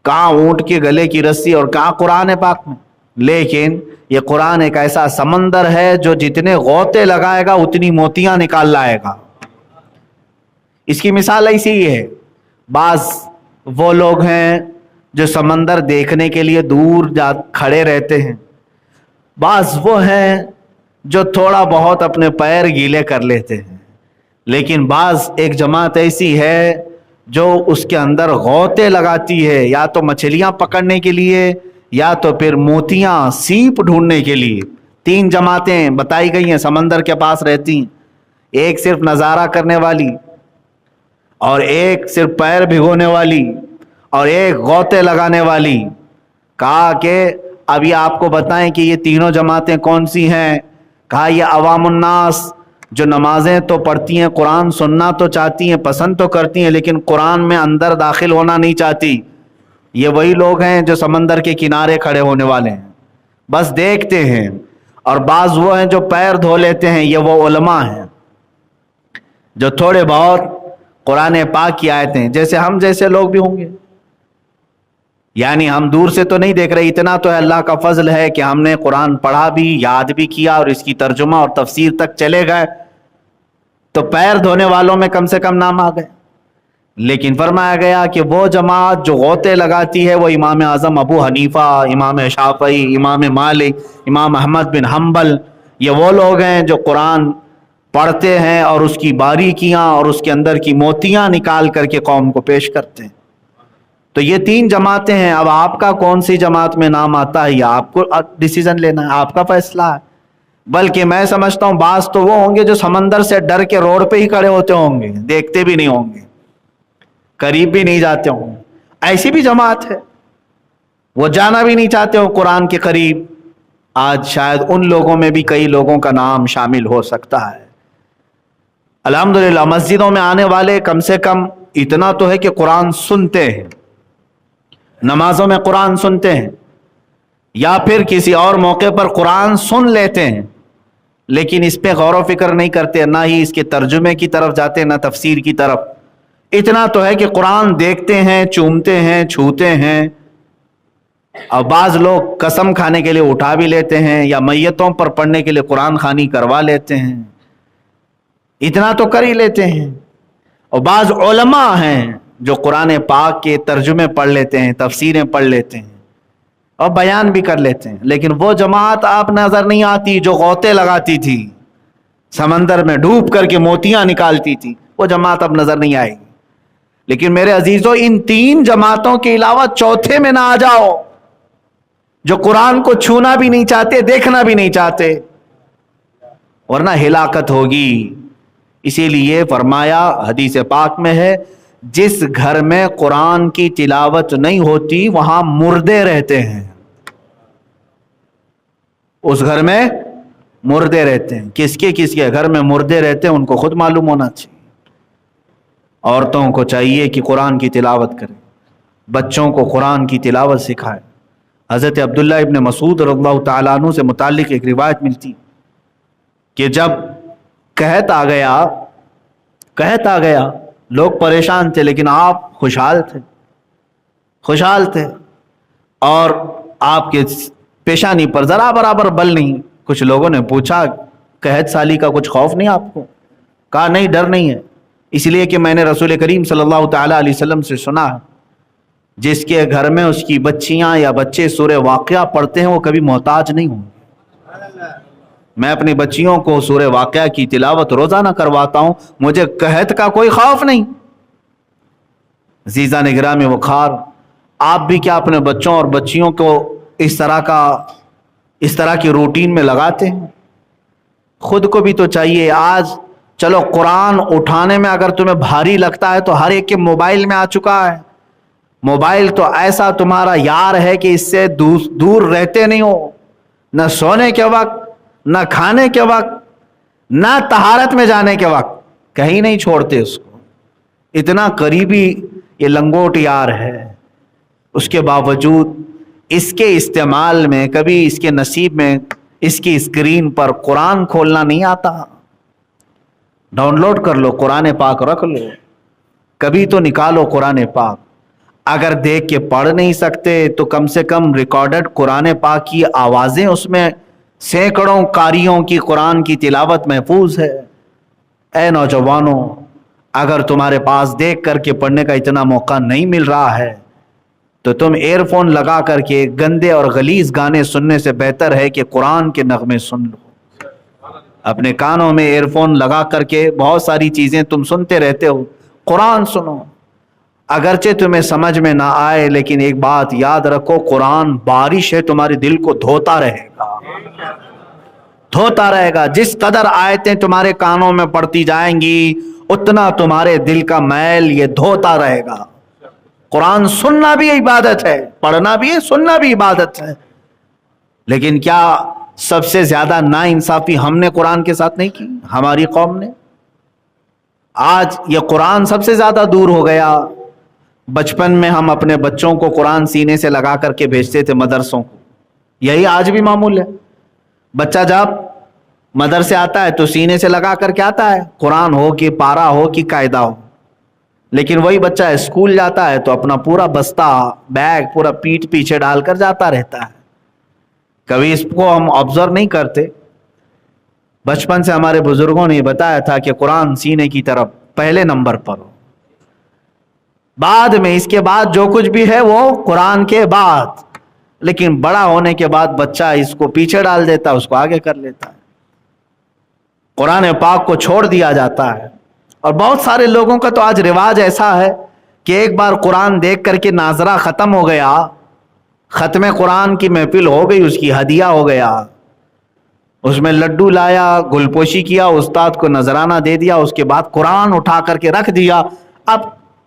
کہاں اونٹ کے گلے کی رسی اور کہاں قرآن پاک میں. لیکن یہ قرآن ایک ایسا سمندر ہے جو جتنے غوطے لگائے گا اتنی موتیاں نکال لائے گا. اس کی مثال ایسی ہی ہے، بعض وہ لوگ ہیں جو سمندر دیکھنے کے لیے دور کھڑے رہتے ہیں، بعض وہ ہیں جو تھوڑا بہت اپنے پیر گیلے کر لیتے ہیں، لیکن بعض ایک جماعت ایسی ہے جو اس کے اندر غوطے لگاتی ہے، یا تو مچھلیاں پکڑنے کے لیے یا تو پھر موتیاں سیپ ڈھونڈنے کے لیے. 3 جماعتیں بتائی گئی ہیں سمندر کے پاس رہتی ہیں، ایک صرف نظارہ کرنے والی، اور ایک صرف پیر بھگونے والی، اور ایک غوطے لگانے والی. کہا کہ اب یہ آپ کو بتائیں کہ یہ تینوں جماعتیں کون سی ہیں؟ کہا یہ عوام الناس جو نمازیں تو پڑھتی ہیں، قرآن سننا تو چاہتی ہیں، پسند تو کرتی ہیں، لیکن قرآن میں اندر داخل ہونا نہیں چاہتی. یہ وہی لوگ ہیں جو سمندر کے کنارے کھڑے ہونے والے ہیں، بس دیکھتے ہیں. اور بعض وہ ہیں جو پیر دھو لیتے ہیں، یہ وہ علماء ہیں جو تھوڑے بہت قرآن پاک کی آیتیں، جیسے ہم جیسے لوگ بھی ہوں گے، یعنی ہم دور سے تو نہیں دیکھ رہے. اتنا تو ہے اللہ کا فضل ہے کہ ہم نے قرآن پڑھا بھی، یاد بھی کیا، اور اس کی ترجمہ اور تفسیر تک چلے گئے، تو پیر دھونے والوں میں کم سے کم نام آ گئے. لیکن فرمایا گیا کہ وہ جماعت جو غوطے لگاتی ہے وہ امام اعظم ابو حنیفہ، امام شافعی، امام مالک، امام احمد بن حنبل، یہ وہ لوگ ہیں جو قرآن پڑھتے ہیں اور اس کی باریکیاں اور اس کے اندر کی موتیاں نکال کر کے قوم کو پیش کرتے ہیں. تو یہ 3 جماعتیں ہیں. اب آپ کا کون سی جماعت میں نام آتا ہے یہ آپ کو ڈیسیژن لینا ہے، آپ کا فیصلہ ہے. بلکہ میں سمجھتا ہوں بعض تو وہ ہوں گے جو سمندر سے ڈر کے روڈ پہ ہی کھڑے ہوتے ہوں گے، دیکھتے بھی نہیں ہوں گے، قریب بھی نہیں جاتے ہوں. ایسی بھی جماعت ہے وہ جانا بھی نہیں چاہتے ہو قرآن کے قریب. آج شاید ان لوگوں میں بھی کئی لوگوں کا نام شامل ہو سکتا ہے. الحمدللہ مسجدوں میں آنے والے کم سے کم اتنا تو ہے کہ قرآن سنتے ہیں، نمازوں میں قرآن سنتے ہیں، یا پھر کسی اور موقع پر قرآن سن لیتے ہیں، لیکن اس پہ غور و فکر نہیں کرتے، نہ ہی اس کے ترجمے کی طرف جاتے، نہ تفسیر کی طرف۔ اتنا تو ہے کہ قرآن دیکھتے ہیں، چومتے ہیں، چھوتے ہیں، اور بعض لوگ قسم کھانے کے لیے اٹھا بھی لیتے ہیں، یا میتوں پر پڑھنے کے لیے قرآن خوانی کروا لیتے ہیں، اتنا تو کر ہی لیتے ہیں۔ اور بعض علماء ہیں جو قرآن پاک کے ترجمے پڑھ لیتے ہیں، تفسیریں پڑھ لیتے ہیں اور بیان بھی کر لیتے ہیں، لیکن وہ جماعت آپ نظر نہیں آتی جو غوطے لگاتی تھی، سمندر میں ڈوب کر کے موتیاں نکالتی تھی، وہ جماعت اب نظر نہیں آئے گی۔ لیکن میرے عزیزو، ان تین جماعتوں کے علاوہ چوتھے میں نہ آ جاؤ، جو قرآن کو چھونا بھی نہیں چاہتے، دیکھنا بھی نہیں چاہتے، ورنہ ہلاکت ہوگی۔ اسی لیے فرمایا، حدیث پاک میں ہے، جس گھر میں قرآن کی تلاوت نہیں ہوتی وہاں مردے رہتے ہیں، اس گھر میں مردے رہتے ہیں۔ کس کے گھر میں مردے رہتے ہیں ان کو خود معلوم ہونا چاہیے۔ عورتوں کو چاہیے کہ قرآن کی تلاوت کریں، بچوں کو قرآن کی تلاوت سکھائے۔ حضرت عبداللہ ابن مسعود رضی اللہ تعالیٰ عنہ سے متعلق ایک روایت ملتی کہ جب قحط آ گیا، لوگ پریشان تھے، لیکن آپ خوشحال تھے، اور آپ کے پیشانی پر ذرا برابر بل نہیں۔ کچھ لوگوں نے پوچھا، قحط سالی کا کچھ خوف نہیں آپ کو؟ کہا نہیں، ڈر نہیں ہے، اس لیے کہ میں نے رسول کریم صلی اللہ تعالیٰ علیہ وسلم سے سنا ہے، جس کے گھر میں اس کی بچیاں یا بچے سورہ واقعہ پڑھتے ہیں وہ کبھی محتاج نہیں ہوں۔ میں اپنی بچیوں کو سورہ واقعہ کی تلاوت روزانہ کرواتا ہوں، مجھے قحط کا کوئی خوف نہیں۔ عزیزان گرامی وقار، آپ بھی کیا اپنے بچوں اور بچیوں کو اس طرح کی روٹین میں لگاتے ہیں؟ خود کو بھی تو چاہیے۔ آج چلو قرآن اٹھانے میں اگر تمہیں بھاری لگتا ہے تو ہر ایک کے موبائل میں آ چکا ہے۔ موبائل تو ایسا تمہارا یار ہے کہ اس سے دور رہتے نہیں ہو، نہ سونے کے وقت، نہ کھانے کے وقت، نہ طہارت میں جانے کے وقت، کہیں نہیں چھوڑتے اس کو، اتنا قریبی یہ لنگوٹ یار ہے۔ اس کے باوجود اس کے استعمال میں کبھی اس کے نصیب میں اس کی اسکرین پر قرآن کھولنا نہیں آتا۔ ڈاؤن لوڈ کر لو، قرآن پاک رکھ لو، کبھی تو نکالو قرآن پاک۔ اگر دیکھ کے پڑھ نہیں سکتے تو کم سے کم ریکارڈڈ قرآن پاک کی آوازیں، اس میں سینکڑوں قاریوں کی قرآن کی تلاوت محفوظ ہے۔ اے نوجوانوں، اگر تمہارے پاس دیکھ کر کے پڑھنے کا اتنا موقع نہیں مل رہا ہے تو تم ایئر فون لگا کر کے گندے اور غلیظ گانے سننے سے بہتر ہے کہ قرآن کے نغمے سن لو۔ اپنے کانوں میں ایئر فون لگا کر کے بہت ساری چیزیں تم سنتے رہتے ہو، قرآن سنو۔ اگرچہ تمہیں سمجھ میں نہ آئے، لیکن ایک بات یاد رکھو، قرآن بارش ہے، تمہارے دل کو دھوتا رہے گا۔ جس قدر آیتیں تمہارے کانوں میں پڑتی جائیں گی اتنا تمہارے دل کا میل یہ دھوتا رہے گا۔ قرآن سننا بھی عبادت ہے، پڑھنا بھی ہے، سننا بھی عبادت ہے، لیکن کیا سب سے زیادہ ناانصافی ہم نے قرآن کے ساتھ نہیں کی؟ ہماری قوم نے۔ آج یہ قرآن سب سے زیادہ دور ہو گیا۔ بچپن میں ہم اپنے بچوں کو قرآن سینے سے لگا کر کے بھیجتے تھے مدرسوں کو، یہی آج بھی معمول ہے۔ بچہ جب مدرسے آتا ہے تو سینے سے لگا کر کے آتا ہے، قرآن ہو کہ پارا ہو کہ قاعدہ ہو، لیکن وہی بچہ اسکول جاتا ہے تو اپنا پورا بستہ، بیگ پورا پیٹھ پیچھے ڈال کر جاتا رہتا ہے۔ کبھی اس کو ہم آبزرو نہیں کرتے۔ بچپن سے ہمارے بزرگوں نے بتایا تھا کہ قرآن سینے کی طرف پہلے نمبر پر ہو، بعد میں اس کے بعد جو کچھ بھی ہے وہ قرآن کے بعد، لیکن بڑا ہونے کے بعد بچہ اس کو پیچھے ڈال دیتا ہے، اس کو آگے کر لیتا ہے، قرآن پاک کو چھوڑ دیا جاتا ہے۔ اور بہت سارے لوگوں کا تو آج رواج ایسا ہے کہ ایک بار قرآن دیکھ کر کے ناظرہ ختم ہو گیا، ختم قرآن کی محفل ہو گئی، اس کی ہدیہ ہو گیا، اس میں لڈو لایا، گل پوشی کیا، استاد کو نذرانہ دے دیا، اس کے بعد قرآن اٹھا کر کے رکھ دیا۔ اب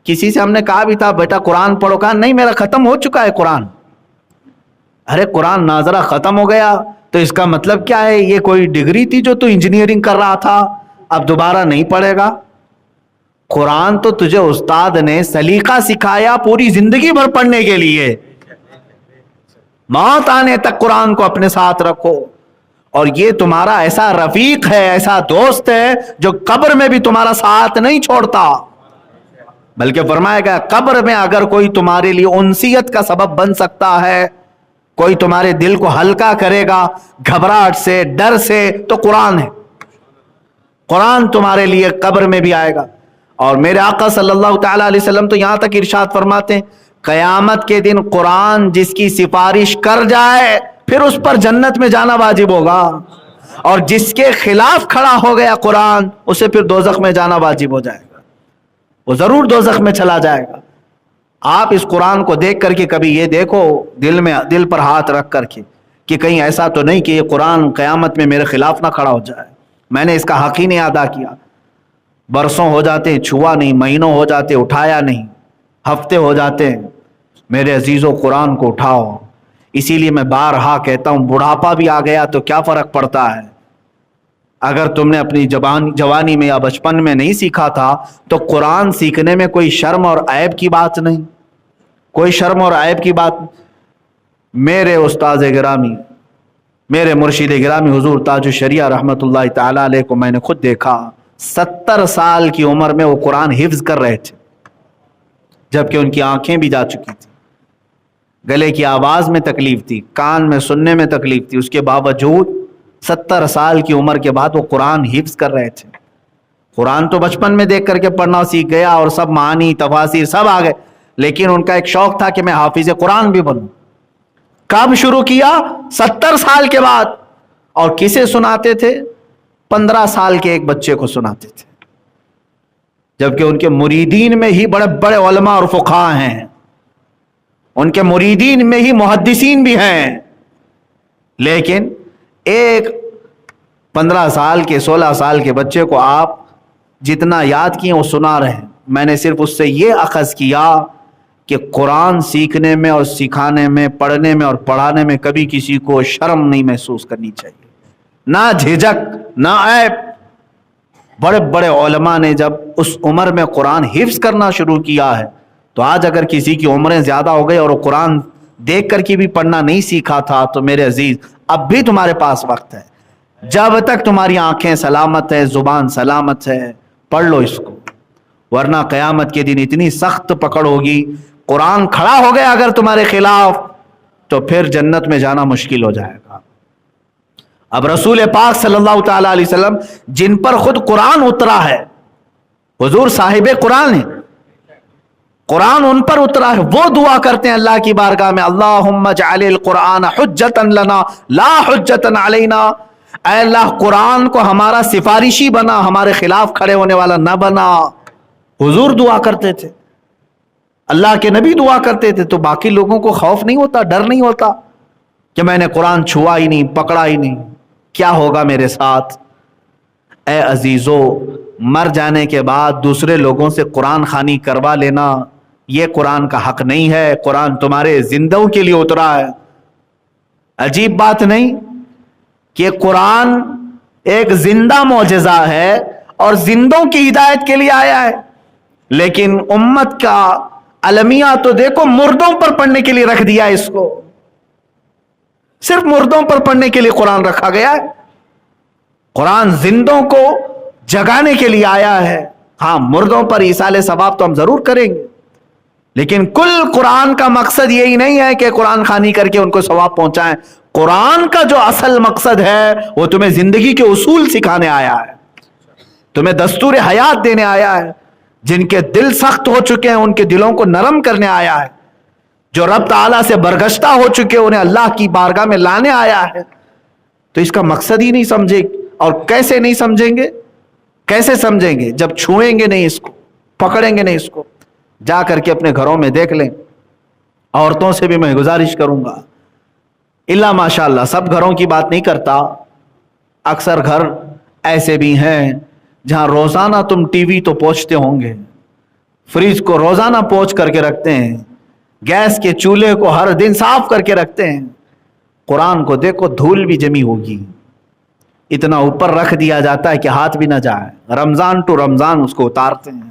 کسی سے ہم نے کہا بھی تھا بیٹا قرآن پڑھو، کہا نہیں میرا ختم ہو چکا ہے قرآن۔ ارے قرآن ناظرہ ختم ہو گیا تو اس کا مطلب کیا ہے؟ یہ کوئی ڈگری تھی جو تو انجینئرنگ کر رہا تھا اب دوبارہ نہیں پڑھے گا؟ قرآن تو تجھے استاد نے سلیقہ سکھایا پوری زندگی بھر پڑھنے کے لیے. موت آنے تک قرآن کو اپنے ساتھ رکھو. اور یہ تمہارا ایسا رفیق ہے, ایسا دوست ہے جو قبر میں بھی تمہارا ساتھ نہیں چھوڑتا, بلکہ فرمایا گیا قبر میں اگر کوئی تمہارے لیے انسیت کا سبب بن سکتا ہے, کوئی تمہارے دل کو ہلکا کرے گا گھبراہٹ سے, ڈر سے, تو قرآن ہے. قرآن تمہارے لیے قبر میں بھی آئے گا. اور میرے آقا صلی اللہ تعالی علیہ وسلم تو یہاں تک ارشاد فرماتے ہیں قیامت کے دن قرآن جس کی سفارش کر جائے پھر اس پر جنت میں جانا واجب ہوگا, اور جس کے خلاف کھڑا ہو گیا قرآن اسے پھر دوزخ میں جانا واجب ہو جائے گا, وہ ضرور دوزخ میں چلا جائے گا. آپ اس قرآن کو دیکھ کر کے کبھی یہ دیکھو دل پر ہاتھ رکھ کر کے کہ کہیں ایسا تو نہیں کہ یہ قرآن قیامت میں میرے خلاف نہ کھڑا ہو جائے, میں نے اس کا حق ہی نہیں ادا کیا. برسوں ہو جاتے چھوا نہیں, مہینوں ہو جاتے اٹھایا نہیں, ہفتے ہو جاتے ہیں. میرے عزیزوں قرآن کو اٹھاؤ. اسی لیے میں بارہا کہتا ہوں بڑھاپا بھی آ گیا تو کیا فرق پڑتا ہے, اگر تم نے اپنی جوانی میں یا بچپن میں نہیں سیکھا تھا تو قرآن سیکھنے میں کوئی شرم اور عیب کی بات نہیں, کوئی شرم اور عیب کی بات. میرے استاد گرامی, میرے مرشد گرامی حضور تاج الشریعہ رحمت اللہ تعالی علیہ کو میں نے خود دیکھا 70 سال کی عمر میں وہ قرآن حفظ کر رہے تھے, جبکہ ان کی آنکھیں بھی جا چکی تھی, گلے کی آواز میں تکلیف تھی, کان میں سننے میں تکلیف تھی, اس کے باوجود 70 سال کی عمر کے بعد وہ قرآن حفظ کر رہے تھے. قرآن تو بچپن میں دیکھ کر کے پڑھنا سیکھ گیا اور سب معانی تفاسیر سب آ گئے, لیکن ان کا ایک شوق تھا کہ میں حافظ قرآن بھی بنوں. کب شروع کیا؟ 70 سال کے بعد. اور کسے سناتے تھے؟ 15 سال کے ایک بچے کو سناتے تھے, جبکہ ان کے مریدین میں ہی بڑے بڑے علماء اور فقہاء ہیں, ان کے مریدین میں ہی محدثین بھی ہیں, لیکن ایک 15 سال کے 16 سال کے بچے کو آپ جتنا یاد کیے وہ سنا رہے ہیں. میں نے صرف اس سے یہ اخذ کیا کہ قرآن سیکھنے میں اور سکھانے میں, پڑھنے میں اور پڑھانے میں کبھی کسی کو شرم نہیں محسوس کرنی چاہیے, نہ جھجک نہ عیب. بڑے بڑے علماء نے جب اس عمر میں قرآن حفظ کرنا شروع کیا ہے, تو آج اگر کسی کی عمریں زیادہ ہو گئی اور وہ قرآن دیکھ کر کے بھی پڑھنا نہیں سیکھا تھا, تو میرے عزیز اب بھی تمہارے پاس وقت ہے. جب تک تمہاری آنکھیں سلامت ہے, زبان سلامت ہے, پڑھ لو اس کو, ورنہ قیامت کے دن اتنی سخت پکڑ ہوگی. قرآن کھڑا ہو گیا اگر تمہارے خلاف تو پھر جنت میں جانا مشکل ہو جائے گا. اب رسول پاک صلی اللہ تعالی علیہ وسلم جن پر خود قرآن اترا ہے, حضور صاحب قرآن ہے, قرآن ان پر اترا ہے, وہ دعا کرتے ہیں اللہ کی بارگاہ میں اللہم اجعل القرآن حجتا لنا لا حجتا علینا. اے اللہ قرآن کو ہمارا سفارشی بنا, ہمارے خلاف کھڑے ہونے والا نہ بنا. حضور دعا کرتے تھے, اللہ کے نبی دعا کرتے تھے, تو باقی لوگوں کو خوف نہیں ہوتا, ڈر نہیں ہوتا کہ میں نے قرآن چھوا ہی نہیں, پکڑا ہی نہیں, کیا ہوگا میرے ساتھ؟ اے عزیزو, مر جانے کے بعد دوسرے لوگوں سے قرآن خوانی کروا لینا یہ قرآن کا حق نہیں ہے. قرآن تمہارے زندوں کے لیے اترا ہے. عجیب بات نہیں کہ قرآن ایک زندہ معجزہ ہے اور زندوں کی ہدایت کے لیے آیا ہے, لیکن امت کا المیہ تو دیکھو مردوں پر پڑھنے کے لیے رکھ دیا اس کو, صرف مردوں پر پڑھنے کے لیے قرآن رکھا گیا ہے. قرآن زندوں کو جگانے کے لیے آیا ہے. ہاں مردوں پر ایصال ثواب تو ہم ضرور کریں گے, لیکن کل قرآن کا مقصد یہی نہیں ہے کہ قرآن خوانی کر کے ان کو ثواب پہنچائیں. قرآن کا جو اصل مقصد ہے وہ تمہیں زندگی کے اصول سکھانے آیا ہے, تمہیں دستور حیات دینے آیا ہے. جن کے دل سخت ہو چکے ہیں ان کے دلوں کو نرم کرنے آیا ہے, جو رب تعالیٰ سے برگشتہ ہو چکے انہیں اللہ کی بارگاہ میں لانے آیا ہے. تو اس کا مقصد ہی نہیں سمجھے. اور کیسے نہیں سمجھیں گے؟ کیسے سمجھیں گے جب چھوئیں گے نہیں اس کو, پکڑیں گے نہیں اس کو. جا کر کے اپنے گھروں میں دیکھ لیں. عورتوں سے بھی میں گزارش کروں گا, اللہ ماشاء اللہ سب گھروں کی بات نہیں کرتا, اکثر گھر ایسے بھی ہیں جہاں روزانہ تم ٹی وی تو پوچھتے ہوں گے, فریج کو روزانہ پوچھ کر کے رکھتے ہیں, گیس کے چولہے کو ہر دن صاف کر کے رکھتے ہیں. قرآن کو دیکھو دھول بھی جمی ہوگی, اتنا اوپر رکھ دیا جاتا ہے کہ ہاتھ بھی نہ جائے. رمضان ٹو رمضان اس کو اتارتے ہیں,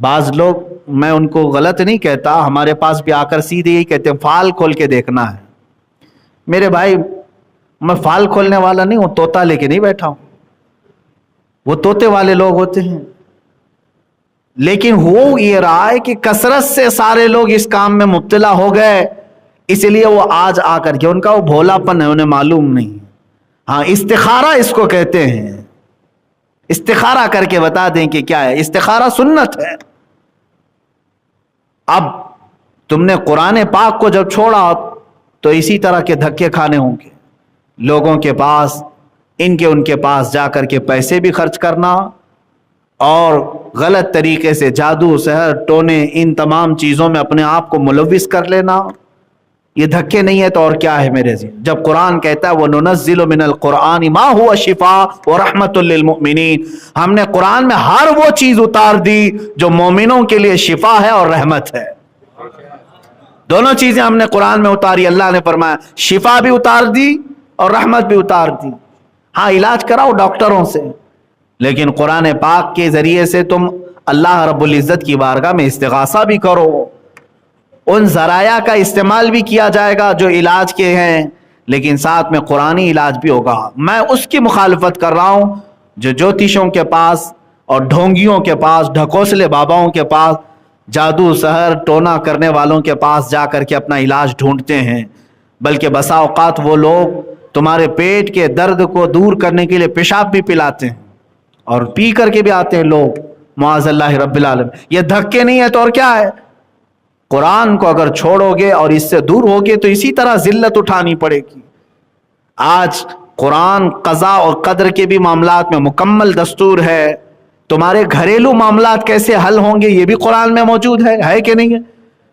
بعض لوگ، میں ان کو غلط نہیں کہتا، ہمارے پاس بھی آ کر سیدھے یہی کہتے ہیں فال کھول کے دیکھنا ہے۔ میرے بھائی میں فال کھولنے والا نہیں ہوں، طوطا لے کے نہیں بیٹھا ہوں، وہ طوطے والے لوگ ہوتے ہیں۔ لیکن وہ یہ رہا ہے کہ کثرت سے سارے لوگ اس کام میں مبتلا ہو گئے، اس لیے وہ آج آ کر کے ان کا وہ بھولا پن ہے، انہیں معلوم نہیں۔ ہاں استخارہ اس کو کہتے ہیں، استخارہ کر کے بتا دیں کہ کیا ہے۔ استخارہ سنت ہے۔ اب تم نے قرآن پاک کو جب چھوڑا تو اسی طرح کے دھکے کھانے ہوں گے، لوگوں کے پاس ان کے پاس جا کر کے پیسے بھی خرچ کرنا اور غلط طریقے سے جادو سحر ٹونے ان تمام چیزوں میں اپنے آپ کو ملوث کر لینا، یہ دھکے نہیں ہے تو اور کیا ہے میرے عزیز؟ جب قرآن کہتا ہے وَنُنَزِّلُ مِنَ الْقُرْآنِ مَا هُوَ شِفَاءٌ وَرَحْمَةٌ لِّلْمُؤْمِنِينَ، ہم نے قرآن میں ہر وہ چیز اتار دی جو مومنوں کے لیے شفا ہے اور رحمت ہے۔ دونوں چیزیں ہم نے قرآن میں اتاری، اللہ نے فرمایا شفا بھی اتار دی اور رحمت بھی اتار دی۔ ہاں علاج کراؤ ڈاکٹروں سے، لیکن قرآن پاک کے ذریعے سے تم اللہ رب العزت کی بارگاہ میں استغاثہ بھی کرو، ان ذرائع کا استعمال بھی کیا جائے گا جو علاج کے ہیں، لیکن ساتھ میں قرآنی علاج بھی ہوگا۔ میں اس کی مخالفت کر رہا ہوں جو جوتشوں کے پاس اور ڈھونگیوں کے پاس، ڈھکوسلے باباؤں کے پاس، جادو سحر ٹونا کرنے والوں کے پاس جا کر کے اپنا علاج ڈھونڈتے ہیں، بلکہ بسا اوقات وہ لوگ تمہارے پیٹ کے درد کو دور کرنے کے لیے پیشاب بھی پلاتے ہیں اور پی کر کے بھی آتے ہیں لوگ، معاذ اللہ رب العالمین۔ یہ دھکے نہیں ہے تو اور کیا ہے؟ قرآن کو اگر چھوڑو گے اور اس سے دور ہوگے تو اسی طرح ذلت اٹھانی پڑے گی۔ آج قرآن قضاء اور قدر کے بھی معاملات میں مکمل دستور ہے، تمہارے گھریلو معاملات کیسے حل ہوں گے یہ بھی قرآن میں موجود ہے کہ نہیں ہے؟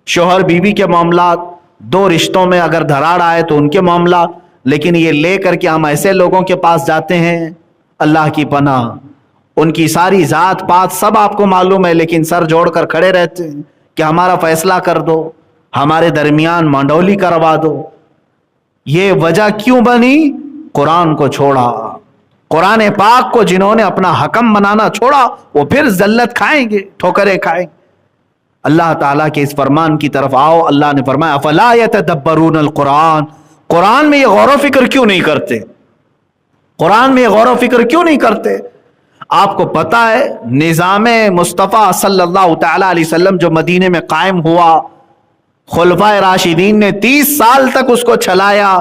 شوہر بیوی کے معاملات، دو رشتوں میں اگر دراڑ آئے تو ان کے معاملات، لیکن یہ لے کر کے ہم ایسے لوگوں کے پاس جاتے ہیں، اللہ کی پناہ، ان کی ساری ذات پات سب آپ کو معلوم ہے، لیکن سر جوڑ کر کھڑے رہتے ہیں کہ ہمارا فیصلہ کر دو، ہمارے درمیان منڈولی کروا دو۔ یہ وجہ کیوں بنی؟ قرآن کو چھوڑا۔ قرآن پاک کو جنہوں نے اپنا حکم بنانا چھوڑا وہ پھر ذلت کھائیں گے، ٹھوکریں کھائیں گے۔ اللہ تعالیٰ کے اس فرمان کی طرف آؤ۔ اللہ نے فرمایا افلا یتدبرون القرآن، قرآن میں یہ غور و فکر کیوں نہیں کرتے؟ قرآن میں یہ غور و فکر کیوں نہیں کرتے؟ آپ کو پتا ہے نظام مصطفیٰ صلی اللہ تعالیٰ علیہ وسلم جو مدینے میں قائم ہوا، خلفائے راشدین نے 30 سال تک اس کو چلایا۔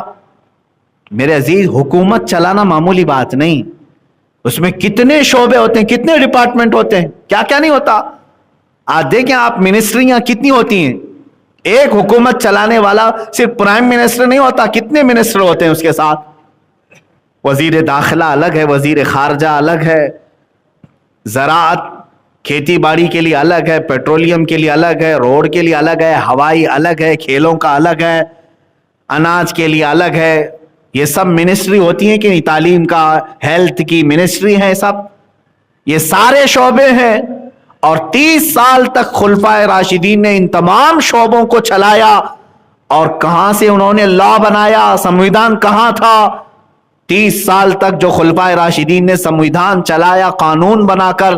میرے عزیز حکومت چلانا معمولی بات نہیں، اس میں کتنے شعبے ہوتے ہیں، کتنے ڈپارٹمنٹ ہوتے ہیں، کیا کیا نہیں ہوتا۔ آج دیکھیں آپ منسٹریاں کتنی ہوتی ہیں، ایک حکومت چلانے والا صرف پرائم منسٹر نہیں ہوتا، کتنے منسٹر ہوتے ہیں اس کے ساتھ، وزیر داخلہ الگ ہے، وزیر خارجہ الگ ہے، زراعت کھیتی باڑی کے لیے الگ ہے، پیٹرولیم کے لیے الگ ہے، روڈ کے لیے الگ ہے، ہوائی الگ ہے، کھیلوں کا الگ ہے، اناج کے لیے الگ ہے۔ یہ سب منسٹری ہوتی ہیں کہ نہیں؟ تعلیم کا، ہیلتھ کی منسٹری ہے، سب یہ سارے شعبے ہیں۔ اور 30 سال تک خلفائے راشدین نے ان تمام شعبوں کو چلایا، اور کہاں سے انہوں نے لا بنایا؟ سمویدھان کہاں تھا؟ 30 سال تک جو خلفائے راشدین نے سمویدھان چلایا قانون بنا کر،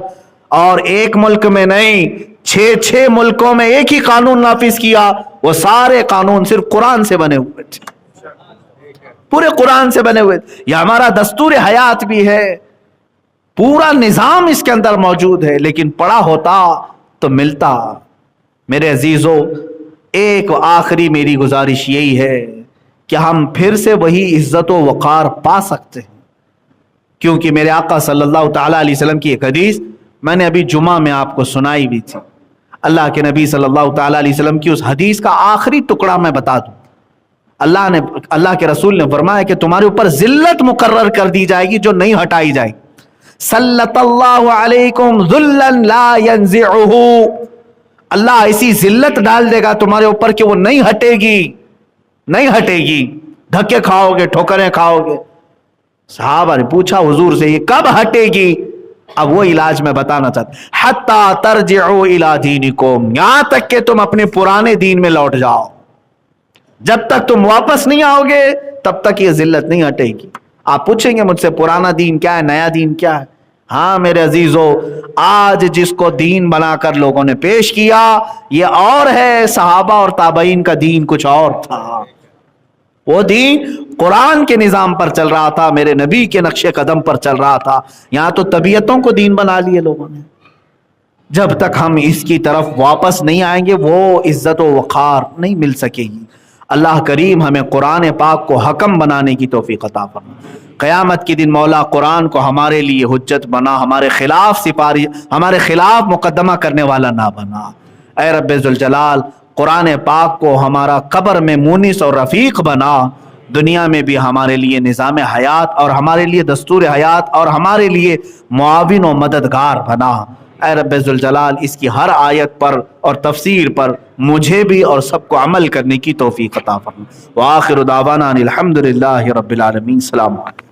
اور ایک ملک میں نہیں 6 ملکوں میں ایک ہی قانون نافذ کیا، وہ سارے قانون صرف قرآن سے بنے ہوئے تھے، پورے قرآن سے بنے ہوئے تھے۔ یہ ہمارا دستور حیات بھی ہے، پورا نظام اس کے اندر موجود ہے، لیکن پڑھا ہوتا تو ملتا۔ میرے عزیزو، ایک آخری میری گزارش یہی ہے کہ ہم پھر سے وہی عزت و وقار پا سکتے ہیں، کیونکہ میرے آقا صلی اللہ تعالیٰ علیہ وسلم کی ایک حدیث میں نے ابھی جمعہ میں آپ کو سنائی بھی تھی۔ اللہ کے نبی صلی اللہ تعالیٰ علیہ وسلم کی اس حدیث کا آخری ٹکڑا میں بتا دوں۔ اللہ کے رسول نے فرمایا کہ تمہارے اوپر ذلت مقرر کر دی جائے گی جو نہیں ہٹائی جائے گی۔ سلط اللہ علیکم ذلا لا ینزعہ، اللہ ایسی ذلت ڈال دے گا تمہارے اوپر کہ وہ نہیں ہٹے گی، نہیں ہٹے گی، دھکے کھاؤ گے، ٹھوکریں کھاؤ گے۔ صحابہ نے پوچھا حضور سے یہ کب ہٹے گی؟ اب وہ علاج میں بتانا چاہتا، حتی ترجعوا الی دینکم، یہاں تک کہ تم اپنے پرانے دین میں لوٹ جاؤ۔ جب تک تم واپس نہیں آؤ گے تب تک یہ ذلت نہیں ہٹے گی۔ آپ پوچھیں گے مجھ سے پرانا دین کیا ہے، نیا دین کیا ہے؟ ہاں میرے عزیزو، آج جس کو دین بنا کر لوگوں نے پیش کیا یہ اور ہے، صحابہ اور تابعین کا دین کچھ اور تھا۔ وہ دین قرآن کے نظام پر چل رہا تھا، میرے نبی کے نقش قدم پر چل رہا تھا۔ یہاں تو طبیعتوں کو دین بنا لیے لوگوں نے۔ جب تک ہم اس کی طرف واپس نہیں آئیں گے وہ عزت و وقار نہیں مل سکے گی۔ اللہ کریم ہمیں قرآن پاک کو حکم بنانے کی توفیق عطا فرمائے۔ قیامت کے دن مولا قرآن کو ہمارے لیے حجت بنا، ہمارے خلاف ہمارے خلاف مقدمہ کرنے والا نہ بنا۔ اے رب ذوالجلال، قرآن پاک کو ہمارا قبر میں مونس اور رفیق بنا، دنیا میں بھی ہمارے لیے نظام حیات اور ہمارے لیے دستور حیات اور ہمارے لیے معاون و مددگار بنا۔ اے رب ذوالجلال، اس کی ہر آیت پر اور تفسیر پر مجھے بھی اور سب کو عمل کرنے کی توفیق عطا فرما۔ وآخر دعوانا الحمدللہ رب العالمین۔ السلام علیکم۔